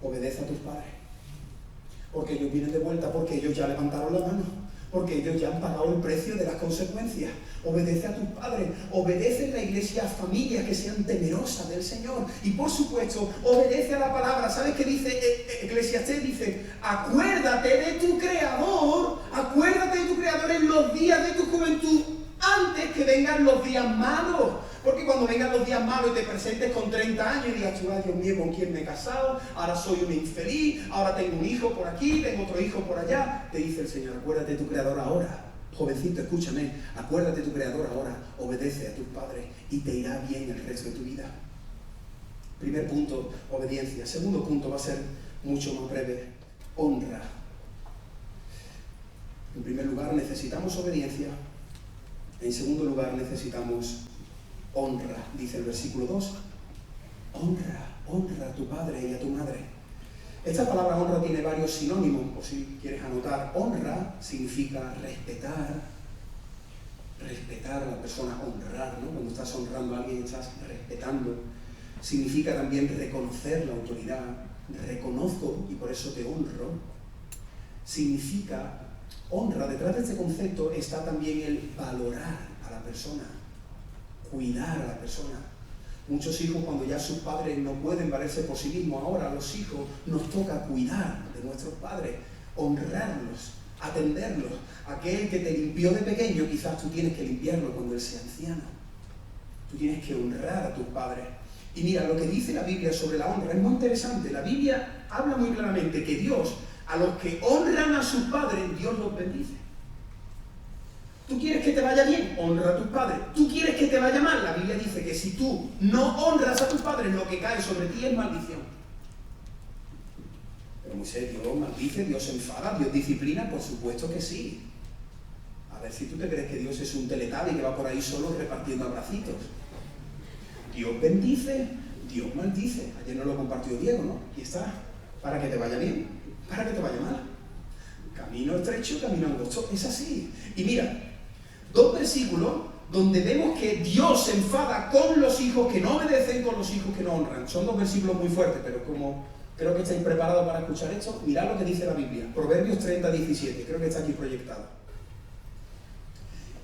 Obedece a tus padres. Porque ellos vienen de vuelta, porque ellos ya levantaron la mano, porque ellos ya han pagado el precio de las consecuencias. Obedece a tus padres, obedece en la iglesia a familias que sean temerosas del Señor. Y por supuesto, obedece a la palabra. ¿Sabes qué dice Eclesiastés? Dice, acuérdate de tu Creador en los días de tu juventud, antes que vengan los días malos. Porque cuando vengan los días malos y te presentes con 30 años y digas, ay, Dios mío, ¿con quién me he casado? Ahora soy un infeliz, ahora tengo un hijo por aquí, tengo otro hijo por allá. Te dice el Señor, acuérdate de tu Creador ahora. Jovencito, escúchame, acuérdate de tu Creador ahora, obedece a tus padres y te irá bien el resto de tu vida. Primer punto, obediencia. Segundo punto va a ser mucho más breve, honra. En primer lugar, necesitamos obediencia. En segundo lugar, necesitamos honra, dice el versículo 2. Honra a tu padre y a tu madre. Esta palabra honra tiene varios sinónimos, por si quieres anotar. Honra significa respetar a la persona, honrar, ¿no? Cuando estás honrando a alguien, estás respetando. Significa también reconocer la autoridad. Reconozco y por eso te honro. Significa honra. Detrás de este concepto está también el valorar a la persona. Cuidar a la persona. Muchos hijos, cuando ya sus padres no pueden valerse por sí mismos, ahora a los hijos nos toca cuidar de nuestros padres, honrarlos, atenderlos. Aquel que te limpió de pequeño, quizás tú tienes que limpiarlo cuando él sea anciano. Tú tienes que honrar a tus padres. Y mira, lo que dice la Biblia sobre la honra es muy interesante. La Biblia habla muy claramente que Dios, a los que honran a sus padres, Dios los bendice. ¿Tú quieres que te vaya bien? Honra a tus padres. ¿Tú quieres que te vaya mal? La Biblia dice que si tú no honras a tus padres, lo que cae sobre ti es maldición. Pero Moisés, Dios maldice, Dios se enfada, Dios disciplina, por supuesto que sí. A ver si tú te crees que Dios es un Teletubby que va por ahí solo repartiendo abracitos. Dios bendice, Dios maldice. Ayer nos lo compartió Diego, ¿no? Aquí está. Para que te vaya bien, para que te vaya mal. Camino estrecho, camino angosto. Es así. Y mira, 2 versículos donde vemos que Dios se enfada con los hijos que no obedecen, con los hijos que no honran. Son 2 versículos muy fuertes, pero como creo que estáis preparados para escuchar esto, mirad lo que dice la Biblia. Proverbios 30, 17, creo que está aquí proyectado.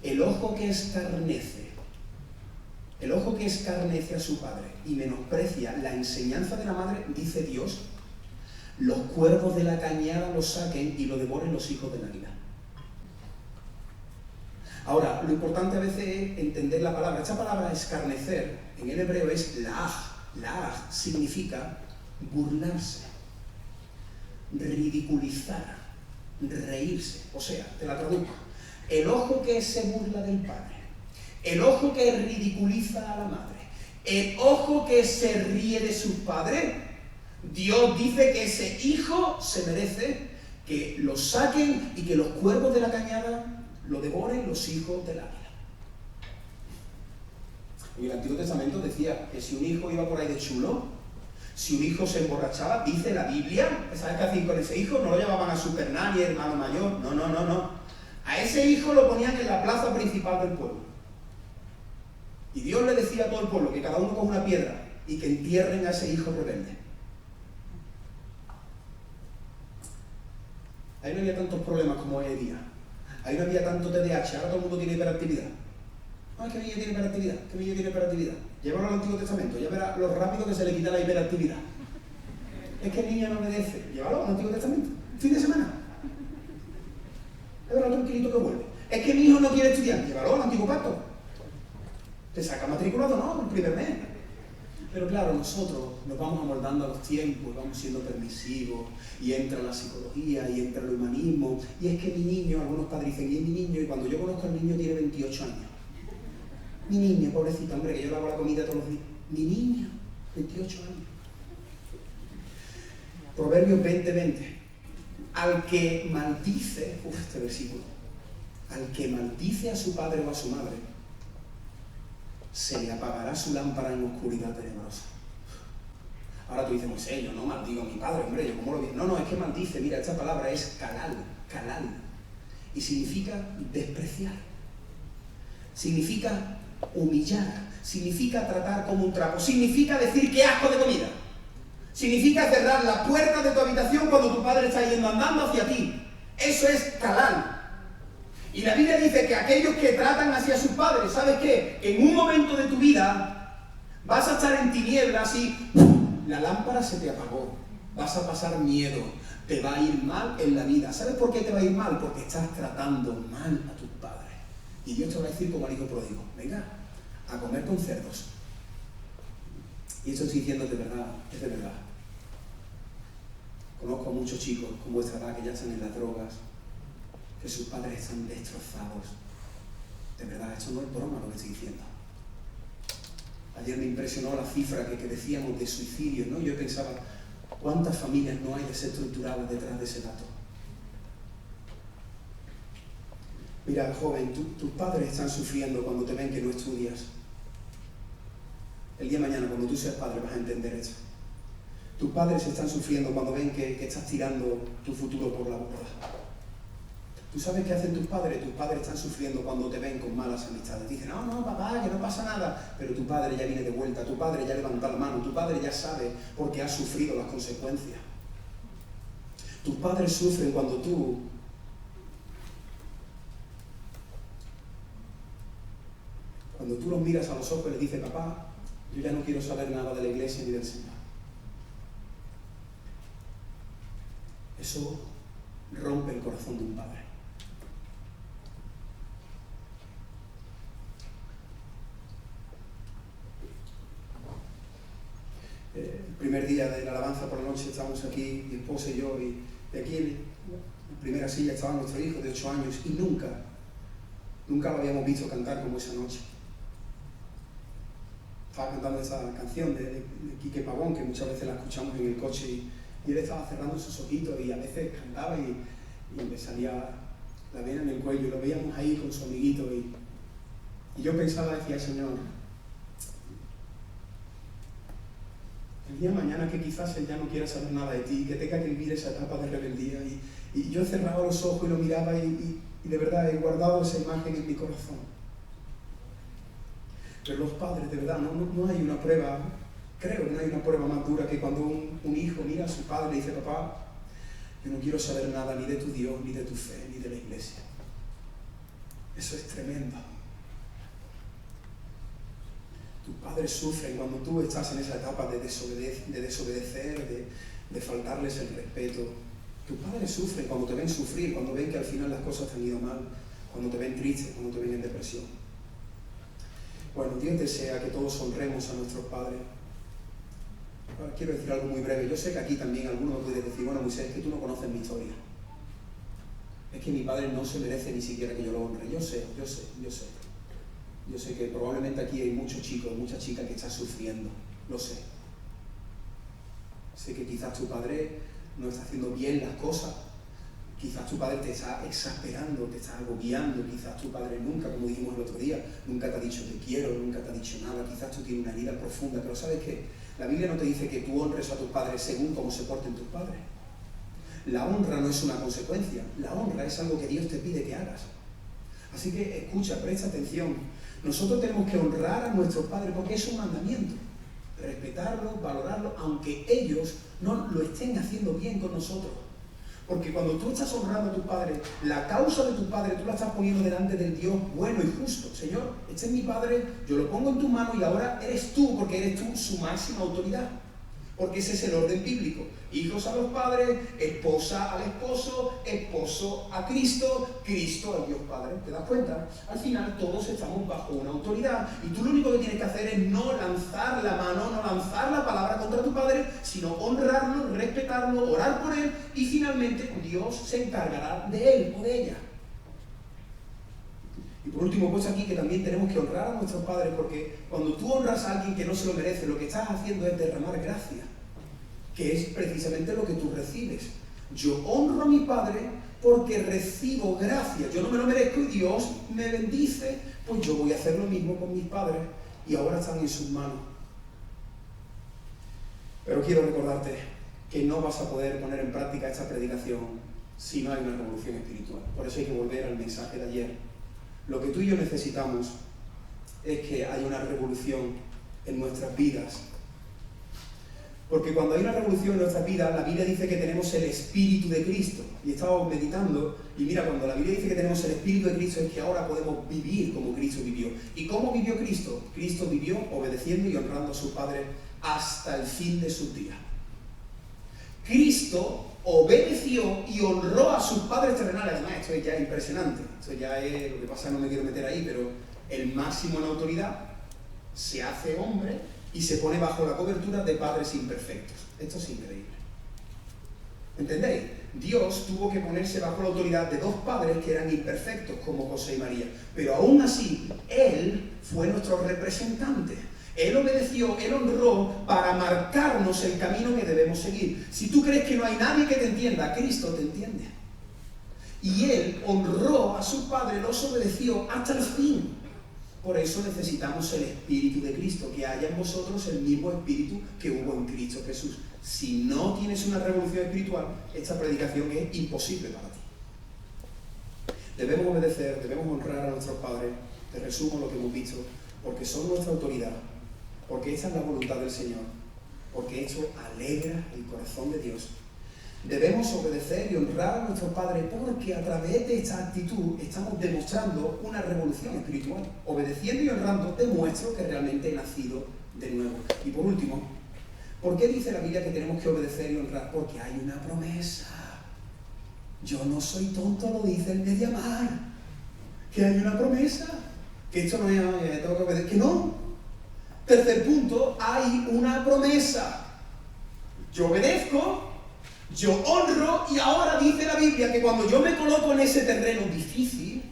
El ojo que escarnece a su padre y menosprecia la enseñanza de la madre, dice Dios, los cuervos de la cañada lo saquen y lo devoren los hijos del águila. Ahora, lo importante a veces es entender la palabra. Esta palabra escarnecer, en el hebreo es la'aj. La'aj significa burlarse, ridiculizar, reírse. O sea, te la traduzco. el ojo que se burla del padre, el ojo que ridiculiza a la madre, el ojo que se ríe de sus padres, Dios dice que ese hijo se merece que lo saquen y que los cuervos de la cañada lo devoren los hijos del águila. En el Antiguo Testamento decía que si un hijo iba por ahí de chulo, si un hijo se emborrachaba, dice la Biblia, ¿sabes qué hacían con ese hijo? No lo llevaban a Super Nanny, hermano mayor, no. A ese hijo lo ponían en la plaza principal del pueblo. Y Dios le decía a todo el pueblo que cada uno coja una piedra y que entierren a ese hijo rebelde. Ahí no había tantos problemas como hoy en día. Ahí no había tanto TDAH, ahora todo el mundo tiene hiperactividad. No, es que mi niño tiene hiperactividad, Llévalo al Antiguo Testamento, ya verá lo rápido que se le quita la hiperactividad. Es que el niño no obedece. Llévalo al Antiguo Testamento, fin de semana. Ya verá lo tranquilito que vuelve. Es que mi hijo no quiere estudiar. Llévalo al Antiguo Pacto. Te saca matriculado, ¿no? El primer mes. Pero claro, nosotros nos vamos amoldando a los tiempos, vamos siendo permisivos, y entra la psicología, y entra el humanismo, y es que mi niño, algunos padres dicen, y es mi niño, y cuando yo conozco al niño tiene 28 años. Mi niño, pobrecito, hombre, que yo le hago la comida todos los días. Mi niño, 28 años. Proverbios 20:20. Al que maldice, este versículo, al que maldice a su padre o a su madre, se le apagará su lámpara en oscuridad tenebrosa. Ahora tú dices, Moisés, yo no maldigo a mi padre, hombre, yo cómo lo vi. No, es que maldice, mira, esta palabra es calal, y significa despreciar, significa humillar, significa tratar como un trapo, significa decir qué asco de comida, significa cerrar las puertas de tu habitación cuando tu padre está yendo andando hacia ti. Eso es calal. Y la Biblia dice que aquellos que tratan así a sus padres, ¿sabes qué? Que en un momento de tu vida vas a estar en tinieblas y la lámpara se te apagó, vas a pasar miedo, te va a ir mal en la vida. ¿Sabes por qué te va a ir mal? Porque estás tratando mal a tus padres. Y Dios te va a decir como al hijo pródigo, venga, a comer con cerdos. Y esto estoy diciendo de verdad, es de verdad. Conozco a muchos chicos con vuestra edad que ya están en las drogas, que sus padres están destrozados. De verdad, esto no es broma lo que estoy diciendo. Ayer me impresionó la cifra que decíamos de suicidios, ¿no? Yo pensaba, ¿cuántas familias no hay desestructuradas detrás de ese dato? Mira, joven, tus padres están sufriendo cuando te ven que no estudias. El día de mañana, cuando tú seas padre, vas a entender esto. Tus padres están sufriendo cuando ven que estás tirando tu futuro por la borda. ¿Tú sabes qué hacen tus padres? Tus padres están sufriendo cuando te ven con malas amistades. Dicen, no, papá, que no pasa nada. Pero tu padre ya viene de vuelta, tu padre ya levanta la mano, tu padre ya sabe porque ha sufrido las consecuencias. Tus padres sufren cuando tú los miras a los ojos y les dices, papá, yo ya no quiero saber nada de la iglesia ni del Señor. Eso rompe el corazón de un padre. El primer día de la alabanza por la noche estábamos aquí, mi esposa y yo, y aquí en la primera silla estaba nuestro hijo de 8 años y nunca lo habíamos visto cantar como esa noche. Estaba cantando esa canción de Quique Pavón, que muchas veces la escuchamos en el coche, y él estaba cerrando sus ojitos y a veces cantaba y me salía la vena en el cuello, y lo veíamos ahí con su amiguito, y yo pensaba, decía, Señor, el día de mañana que quizás él ya no quiera saber nada de ti, que tenga que vivir esa etapa de rebeldía, y yo cerraba los ojos y lo miraba y de verdad he guardado esa imagen en mi corazón. Pero los padres, de verdad, no hay una prueba, creo que no hay una prueba más dura que cuando un hijo mira a su padre y dice, papá, yo no quiero saber nada ni de tu Dios, ni de tu fe, ni de la iglesia. Eso es tremendo. Tus padres sufren cuando tú estás en esa etapa de desobedecer, de faltarles el respeto. Tus padres sufren cuando te ven sufrir, cuando ven que al final las cosas te han ido mal, cuando te ven triste, cuando te ven en depresión. Bueno, Dios desea que todos honremos a nuestros padres. Ahora, quiero decir algo muy breve. Yo sé que aquí también alguno puede decir, bueno, Moisés, es que tú no conoces mi historia. es que mi padre no se merece ni siquiera que yo lo honre. Yo sé. Yo sé que probablemente aquí hay muchos chicos, muchas chicas que están sufriendo, lo sé. Sé que quizás tu padre no está haciendo bien las cosas, quizás tu padre te está exasperando, te está agobiando, quizás tu padre nunca, como dijimos el otro día, nunca te ha dicho te quiero, nunca te ha dicho nada, quizás tú tienes una herida profunda, pero ¿sabes qué? La Biblia no te dice que tú honres a tus padres según cómo se porten tus padres. La honra no es una consecuencia, la honra es algo que Dios te pide que hagas. Así que escucha, presta atención. Nosotros tenemos que honrar a nuestros padres porque es un mandamiento. Respetarlos, valorarlos, aunque ellos no lo estén haciendo bien con nosotros. Porque cuando tú estás honrando a tu padre, la causa de tu padre tú la estás poniendo delante del Dios bueno y justo. Señor, este es mi padre, yo lo pongo en tu mano y ahora eres tú, porque eres tú su máxima autoridad. Porque ese es el orden bíblico. Hijos a los padres, esposa al esposo, esposo a Cristo, Cristo al Dios Padre. ¿Te das cuenta? Al final todos estamos bajo una autoridad y tú lo único que tienes que hacer es no lanzar la mano, no lanzar la palabra contra tu padre, sino honrarlo, respetarlo, orar por él y finalmente Dios se encargará de él o de ella. Y por último, pues aquí que también tenemos que honrar a nuestros padres, porque cuando tú honras a alguien que no se lo merece, lo que estás haciendo es derramar gracia, que es precisamente lo que tú recibes. Yo honro a mi padre porque recibo gracia. Yo no me lo merezco y Dios me bendice, pues yo voy a hacer lo mismo con mis padres y ahora están en sus manos. Pero quiero recordarte que no vas a poder poner en práctica esta predicación si no hay una revolución espiritual. Por eso hay que volver al mensaje de ayer. Lo que tú y yo necesitamos es que haya una revolución en nuestras vidas. Porque cuando hay una revolución en nuestras vidas, la Biblia dice que tenemos el Espíritu de Cristo. Y estábamos meditando, y mira, cuando la Biblia dice que tenemos el Espíritu de Cristo es que ahora podemos vivir como Cristo vivió. ¿Y cómo vivió Cristo? Cristo vivió obedeciendo y honrando a su Padre hasta el fin de sus días. Cristo obedeció y honró a sus padres terrenales. Además, esto es ya impresionante. Esto ya es, lo que pasa, no me quiero meter ahí, pero el máximo en autoridad se hace hombre y se pone bajo la cobertura de padres imperfectos. Esto es increíble. ¿Entendéis? Dios tuvo que ponerse bajo la autoridad de dos padres que eran imperfectos, como José y María. Pero aún así, Él fue nuestro representante. Él obedeció, Él honró para marcarnos el camino que debemos seguir. Si tú crees que no hay nadie que te entienda, Cristo te entiende. Y Él honró a su Padre, los obedeció hasta el fin. Por eso necesitamos el Espíritu de Cristo, que haya en vosotros el mismo Espíritu que hubo en Cristo Jesús. Si no tienes una revolución espiritual, esta predicación es imposible para ti. Debemos obedecer, debemos honrar a nuestros padres. Te resumo lo que hemos visto, porque son nuestra autoridad. Porque esa es la voluntad del Señor, porque esto alegra el corazón de Dios. Debemos obedecer y honrar a nuestros padres porque a través de esta actitud estamos demostrando una revolución espiritual. Obedeciendo y honrando demuestro que realmente he nacido de nuevo. Y por último, ¿por qué dice la Biblia que tenemos que obedecer y honrar? Porque hay una promesa. Yo no soy tonto, lo dice el Mediamar. Que hay una promesa. Que esto no es, tengo que obedecer. Que no. Tercer punto, hay una promesa. Yo obedezco, yo honro y ahora dice la Biblia que cuando yo me coloco en ese terreno difícil,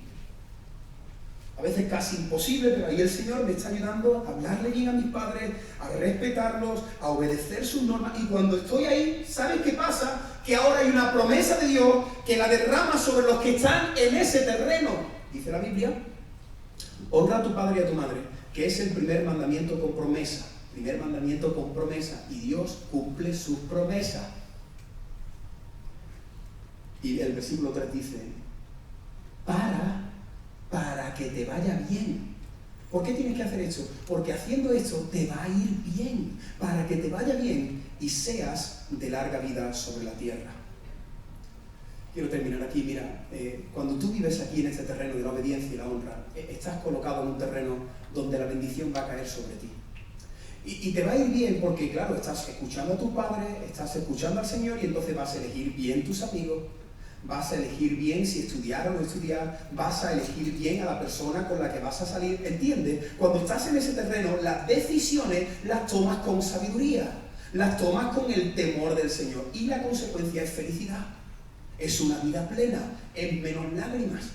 a veces casi imposible, pero ahí el Señor me está ayudando a hablarle bien a mis padres, a respetarlos, a obedecer sus normas. Y cuando estoy ahí, ¿sabes qué pasa? Que ahora hay una promesa de Dios que la derrama sobre los que están en ese terreno. Dice la Biblia, honra a tu padre y a tu madre, que es el primer mandamiento con promesa. Primer mandamiento con promesa. Y Dios cumple sus promesas. Y el versículo 3 dice, para que te vaya bien. ¿Por qué tienes que hacer esto? Porque haciendo esto te va a ir bien. Para que te vaya bien y seas de larga vida sobre la tierra. Quiero terminar aquí. Mira, cuando tú vives aquí en este terreno de la obediencia y la honra, estás colocado en un terreno donde la bendición va a caer sobre ti. Y te va a ir bien porque, claro, estás escuchando a tu padre, estás escuchando al Señor y entonces vas a elegir bien tus amigos, vas a elegir bien si estudiar o no estudiar, vas a elegir bien a la persona con la que vas a salir. ¿Entiendes? Cuando estás en ese terreno, las decisiones las tomas con sabiduría, las tomas con el temor del Señor y la consecuencia es felicidad. es una vida plena, es menos lágrimas.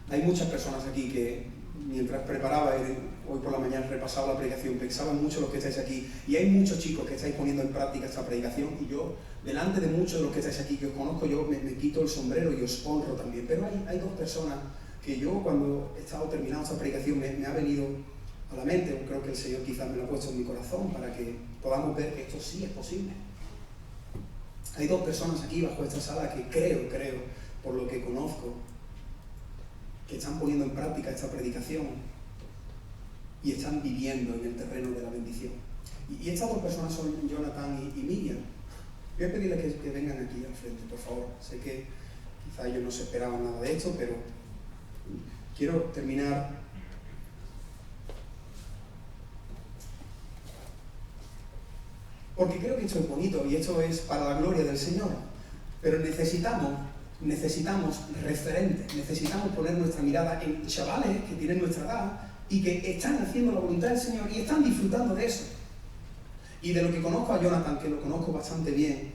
Hay muchas personas aquí que, mientras preparaba, hoy por la mañana repasaba la predicación, pensaban mucho los que estáis aquí, y hay muchos chicos que estáis poniendo en práctica esta predicación, y yo, delante de muchos de los que estáis aquí, que os conozco, yo me quito el sombrero y os honro también. Pero hay dos personas que yo, cuando he estado terminando esta predicación, me ha venido a la mente, o creo que el Señor quizás me lo ha puesto en mi corazón, para que podamos ver que esto sí es posible. Hay dos personas aquí bajo esta sala que creo, por lo que conozco, que están poniendo en práctica esta predicación y están viviendo en el terreno de la bendición. Y estas dos personas son Jonathan y Miriam. Voy a pedirles que vengan aquí al frente, por favor. Sé que quizá ellos no se esperaban nada de esto, pero quiero terminar porque creo que esto es bonito y esto es para la gloria del Señor, pero necesitamos referentes, necesitamos poner nuestra mirada en chavales que tienen nuestra edad y que están haciendo la voluntad del Señor y están disfrutando de eso. Y de lo que conozco a Jonathan, que lo conozco bastante bien,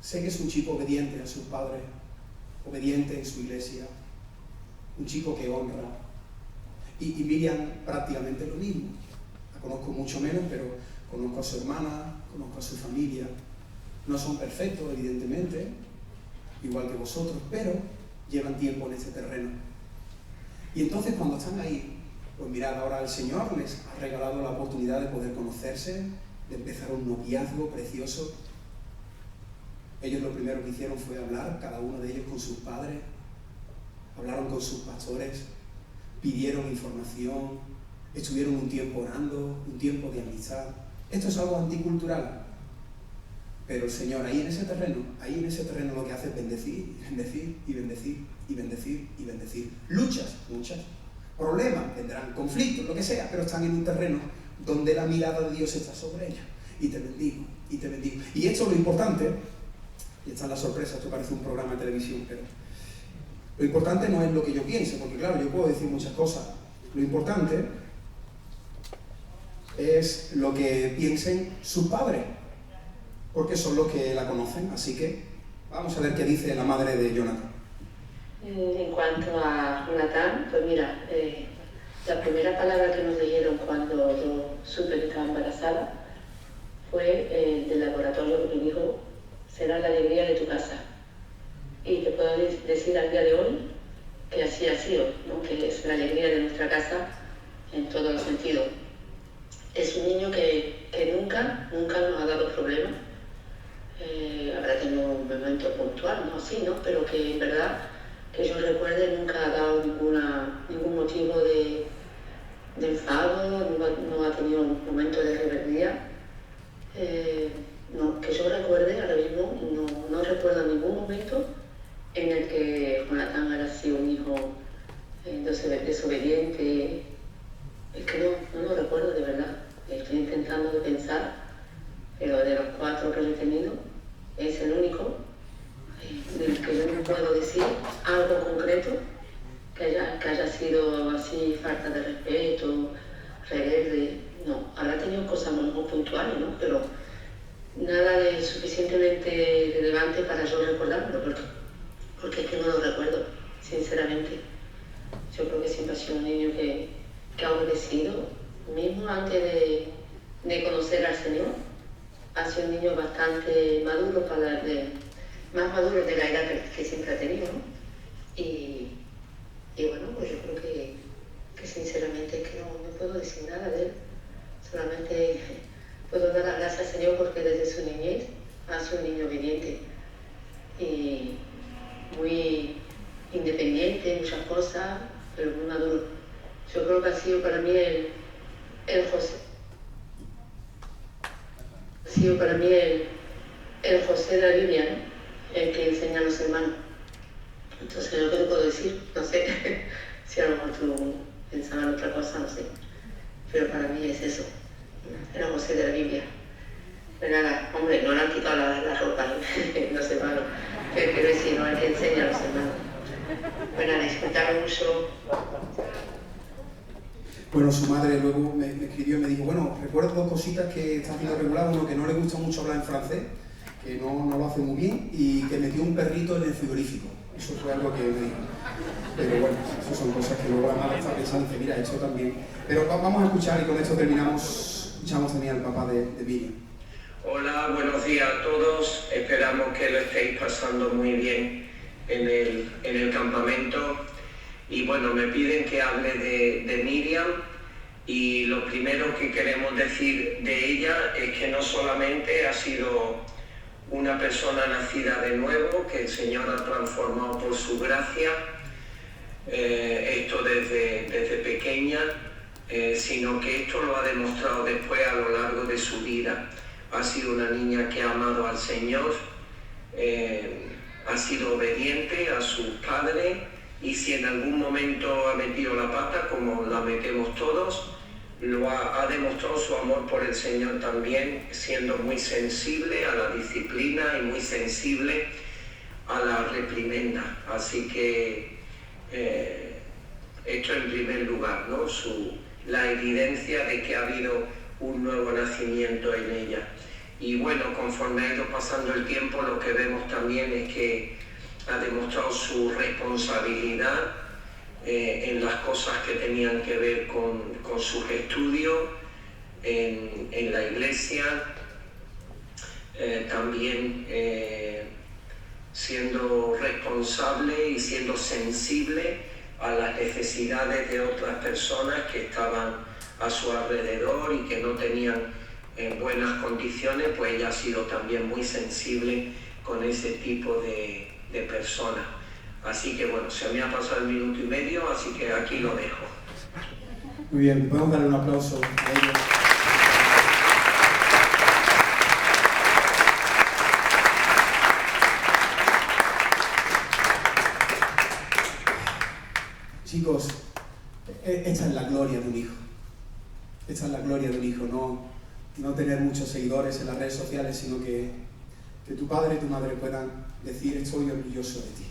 sé que es un chico obediente a sus padres, obediente en su iglesia, un chico que honra. Y Miriam prácticamente lo mismo. La conozco mucho menos, pero conozco a su hermana, conozco a su familia. No son perfectos, evidentemente, igual que vosotros, pero llevan tiempo en este terreno. Y entonces cuando están ahí, pues mirad, ahora el Señor les ha regalado la oportunidad de poder conocerse, de empezar un noviazgo precioso. Ellos lo primero que hicieron fue hablar, cada uno de ellos con sus padres, hablaron con sus pastores, pidieron información, estuvieron un tiempo orando, un tiempo de amistad. Esto es algo anticultural. Pero el Señor ahí en ese terreno lo que hace es bendecir, bendecir y bendecir y bendecir y bendecir. Luchas, muchas. Problemas, tendrán conflictos, lo que sea, pero están en un terreno donde la mirada de Dios está sobre ellos. Y te bendigo, y te bendigo. Y esto es lo importante, y esta es la sorpresa, esto parece un programa de televisión, pero lo importante no es lo que yo piense, porque claro, yo puedo decir muchas cosas. Lo importante es lo que piensen sus padres, porque son los que la conocen. Así que vamos a ver qué dice la madre de Jonathan. En cuanto a Jonathan, pues mira, la primera palabra que nos dijeron cuando yo supe que estaba embarazada fue del laboratorio que me dijo: será la alegría de tu casa. Y te puedo decir al día de hoy que así ha sido, ¿no? Que es la alegría de nuestra casa en todos los sentidos. Es un niño que nunca nos ha dado problemas. Habrá tenido un momento puntual, ¿no? Sí, ¿no? Pero que en verdad, que yo recuerde, nunca ha dado ningún motivo de enfado, no ha tenido un momento de rebeldía. No, que yo recuerde, ahora mismo no recuerdo ningún momento en el que Jonathan haya sido un hijo desobediente. Es que no lo recuerdo de verdad. Estoy intentando de pensar, pero de los 4 que yo he tenido, es el único del que yo no puedo decir algo concreto que haya sido así, falta de respeto, rebelde. No, habrá tenido cosas muy puntuales, ¿no? Pero nada de suficientemente relevante para yo recordarlo, porque es que no lo recuerdo, sinceramente. Yo creo que siempre ha sido un niño que ha obedecido, mismo antes de conocer al Señor. Ha sido un niño bastante maduro, más maduro de la edad que siempre ha tenido, ¿no? Y bueno, pues yo creo que sinceramente es que no puedo decir nada de él. Solamente puedo dar las gracias al Señor porque desde su niñez ha sido un niño obediente y muy independiente, muchas cosas, pero muy maduro. Yo creo que ha sido para mí el José. Ha sido para mí el José de la Biblia, ¿no? El que enseña a los hermanos. Entonces, lo que te puedo decir, no sé, si a lo mejor tú pensabas en otra cosa, no sé. Pero para mí es eso, el José de la Biblia. Pero nada, hombre, no le han quitado la ropa, no sé, malo. Pero quiero decir, no, el que enseña a los hermanos. Bueno, nada, disfrutarlo mucho. Bueno, su madre luego me escribió y me dijo, bueno, recuerdo dos cositas que está haciendo regular, uno que no le gusta mucho hablar en francés, que no lo hace muy bien, y que metió un perrito en el frigorífico. Eso fue algo que me dijo. Pero bueno, esas son cosas que luego la madre está pensando y dice, mira, esto también. Pero vamos a escuchar y con esto terminamos, escuchamos también al papá de Miriam. Hola, buenos días a todos. Esperamos que lo estéis pasando muy bien en el campamento. Y bueno, me piden que hable de Miriam, y lo primero que queremos decir de ella es que no solamente ha sido una persona nacida de nuevo, que el Señor ha transformado por su gracia, esto desde pequeña, sino que esto lo ha demostrado después a lo largo de su vida. Ha sido una niña que ha amado al Señor, ha sido obediente a sus padres, y si en algún momento ha metido la pata, como la metemos todos, ha demostrado su amor por el Señor también, siendo muy sensible a la disciplina y muy sensible a la reprimenda. Así que esto en primer lugar, ¿no? La evidencia de que ha habido un nuevo nacimiento en ella. Y bueno, conforme ha ido pasando el tiempo, lo que vemos también es que ha demostrado su responsabilidad en las cosas que tenían que ver con sus estudios en la iglesia, también siendo responsable y siendo sensible a las necesidades de otras personas que estaban a su alrededor y que no tenían buenas condiciones, pues ella ha sido también muy sensible con ese tipo de personas. Así que bueno, se me ha pasado el minuto y medio, así que aquí lo dejo. Muy bien, podemos darle un aplauso a ellos. Chicos, esta es la gloria de un hijo. Esta es la gloria de un hijo, no tener muchos seguidores en las redes sociales, sino que tu padre y tu madre puedan decir, estoy orgulloso de ti.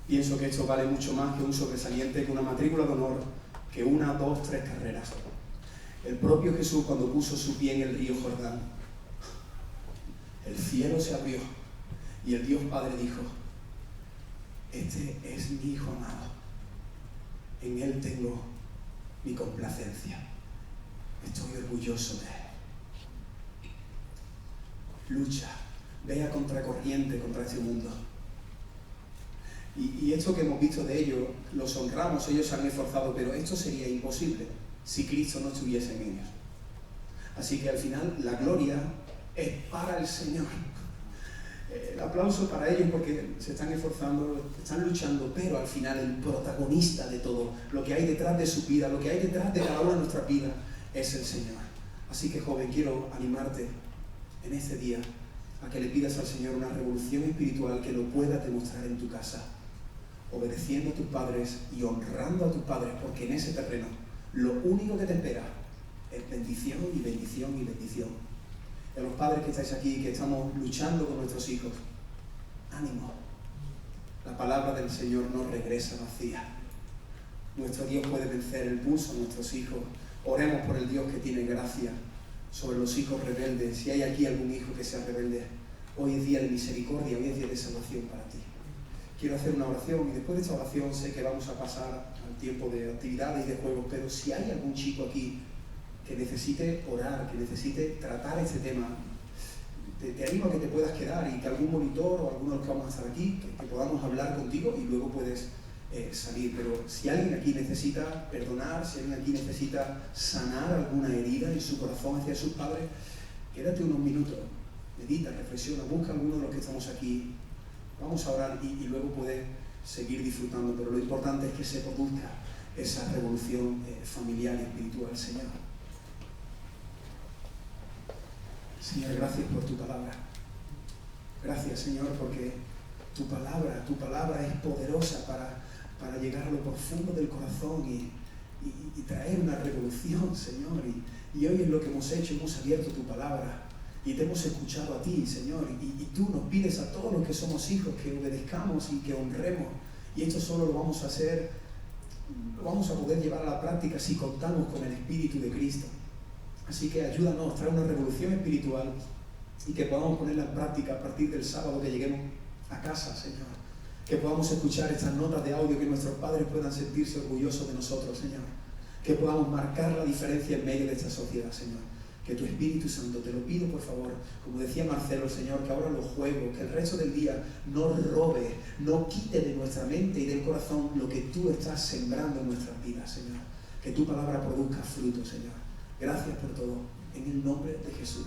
Pienso que esto vale mucho más que un sobresaliente, que una matrícula de honor, que 1, 2, 3 carreras. El propio Jesús, cuando puso su pie en el río Jordán, el cielo se abrió y el Dios Padre dijo, este es mi hijo amado, en él tengo mi complacencia, estoy orgulloso de él. Lucha, ve a contracorriente contra este mundo. Y esto que hemos visto de ellos, los honramos, ellos se han esforzado, pero esto sería imposible si Cristo no estuviese en ellos. Así que al final la gloria es para el Señor. El aplauso para ellos porque se están esforzando, están luchando, pero al final el protagonista de todo, lo que hay detrás de su vida, lo que hay detrás de cada una de nuestras vidas, es el Señor. Así que joven, quiero animarte en este día a que le pidas al Señor una revolución espiritual que lo puedas demostrar en tu casa, obedeciendo a tus padres y honrando a tus padres, porque en ese terreno lo único que te espera es bendición y bendición y bendición. Y a los padres que estáis aquí, que estamos luchando con nuestros hijos, ánimo. La palabra del Señor no regresa vacía. Nuestro Dios puede vencer el pulso a nuestros hijos. Oremos por el Dios que tiene gracia sobre los hijos rebeldes. Si hay aquí algún hijo que sea rebelde, hoy es día de misericordia, hoy es día de salvación para ti. Quiero hacer una oración y después de esta oración sé que vamos a pasar al tiempo de actividades y de juegos, pero si hay algún chico aquí que necesite orar, que necesite tratar este tema, te animo a que te puedas quedar y que algún monitor o alguno de los que vamos a estar aquí, que podamos hablar contigo y luego puedes salir. Pero si alguien aquí necesita perdonar, si alguien aquí necesita sanar alguna herida en su corazón hacia sus padres, quédate unos minutos, medita, reflexiona, busca a alguno de los que estamos aquí. Vamos a orar y luego puedes seguir disfrutando, pero lo importante es que se produzca esa revolución familiar y espiritual, Señor. Señor, gracias por tu palabra. Gracias, Señor, porque tu palabra es poderosa para llegar a lo profundo del corazón y traer una revolución, Señor. Y hoy es lo que hemos hecho, hemos abierto tu palabra y te hemos escuchado a ti, Señor. Y tú nos pides a todos los que somos hijos que obedezcamos y que honremos. Y esto solo lo vamos a hacer lo vamos a poder llevar a la práctica si contamos con el Espíritu de Cristo. Así que ayúdanos, trae una revolución espiritual y que podamos ponerla en práctica a partir del sábado que lleguemos a casa, Señor. Que podamos escuchar estas notas de audio, que nuestros padres puedan sentirse orgullosos de nosotros, Señor. Que podamos marcar la diferencia en medio de esta sociedad, Señor. Que tu Espíritu Santo, te lo pido por favor, como decía Marcelo, Señor, que ahora los juegos, que el resto del día no robe, no quite de nuestra mente y del corazón lo que tú estás sembrando en nuestras vidas, Señor. Que tu palabra produzca fruto, Señor. Gracias por todo, en el nombre de Jesús.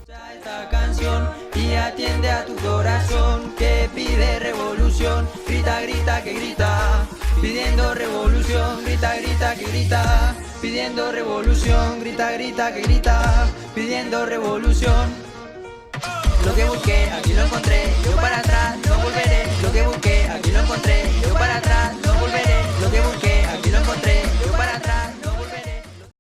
Escucha esta canción y atiende a tu corazón que pide revolución. Grita, grita, que grita, pidiendo revolución. Grita, grita, que grita, pidiendo revolución. Grita, grita, que grita, pidiendo revolución. Lo que busqué, aquí lo encontré, yo para atrás no volveré. Lo que busqué, aquí lo encontré, yo para atrás no volveré. Lo que busqué,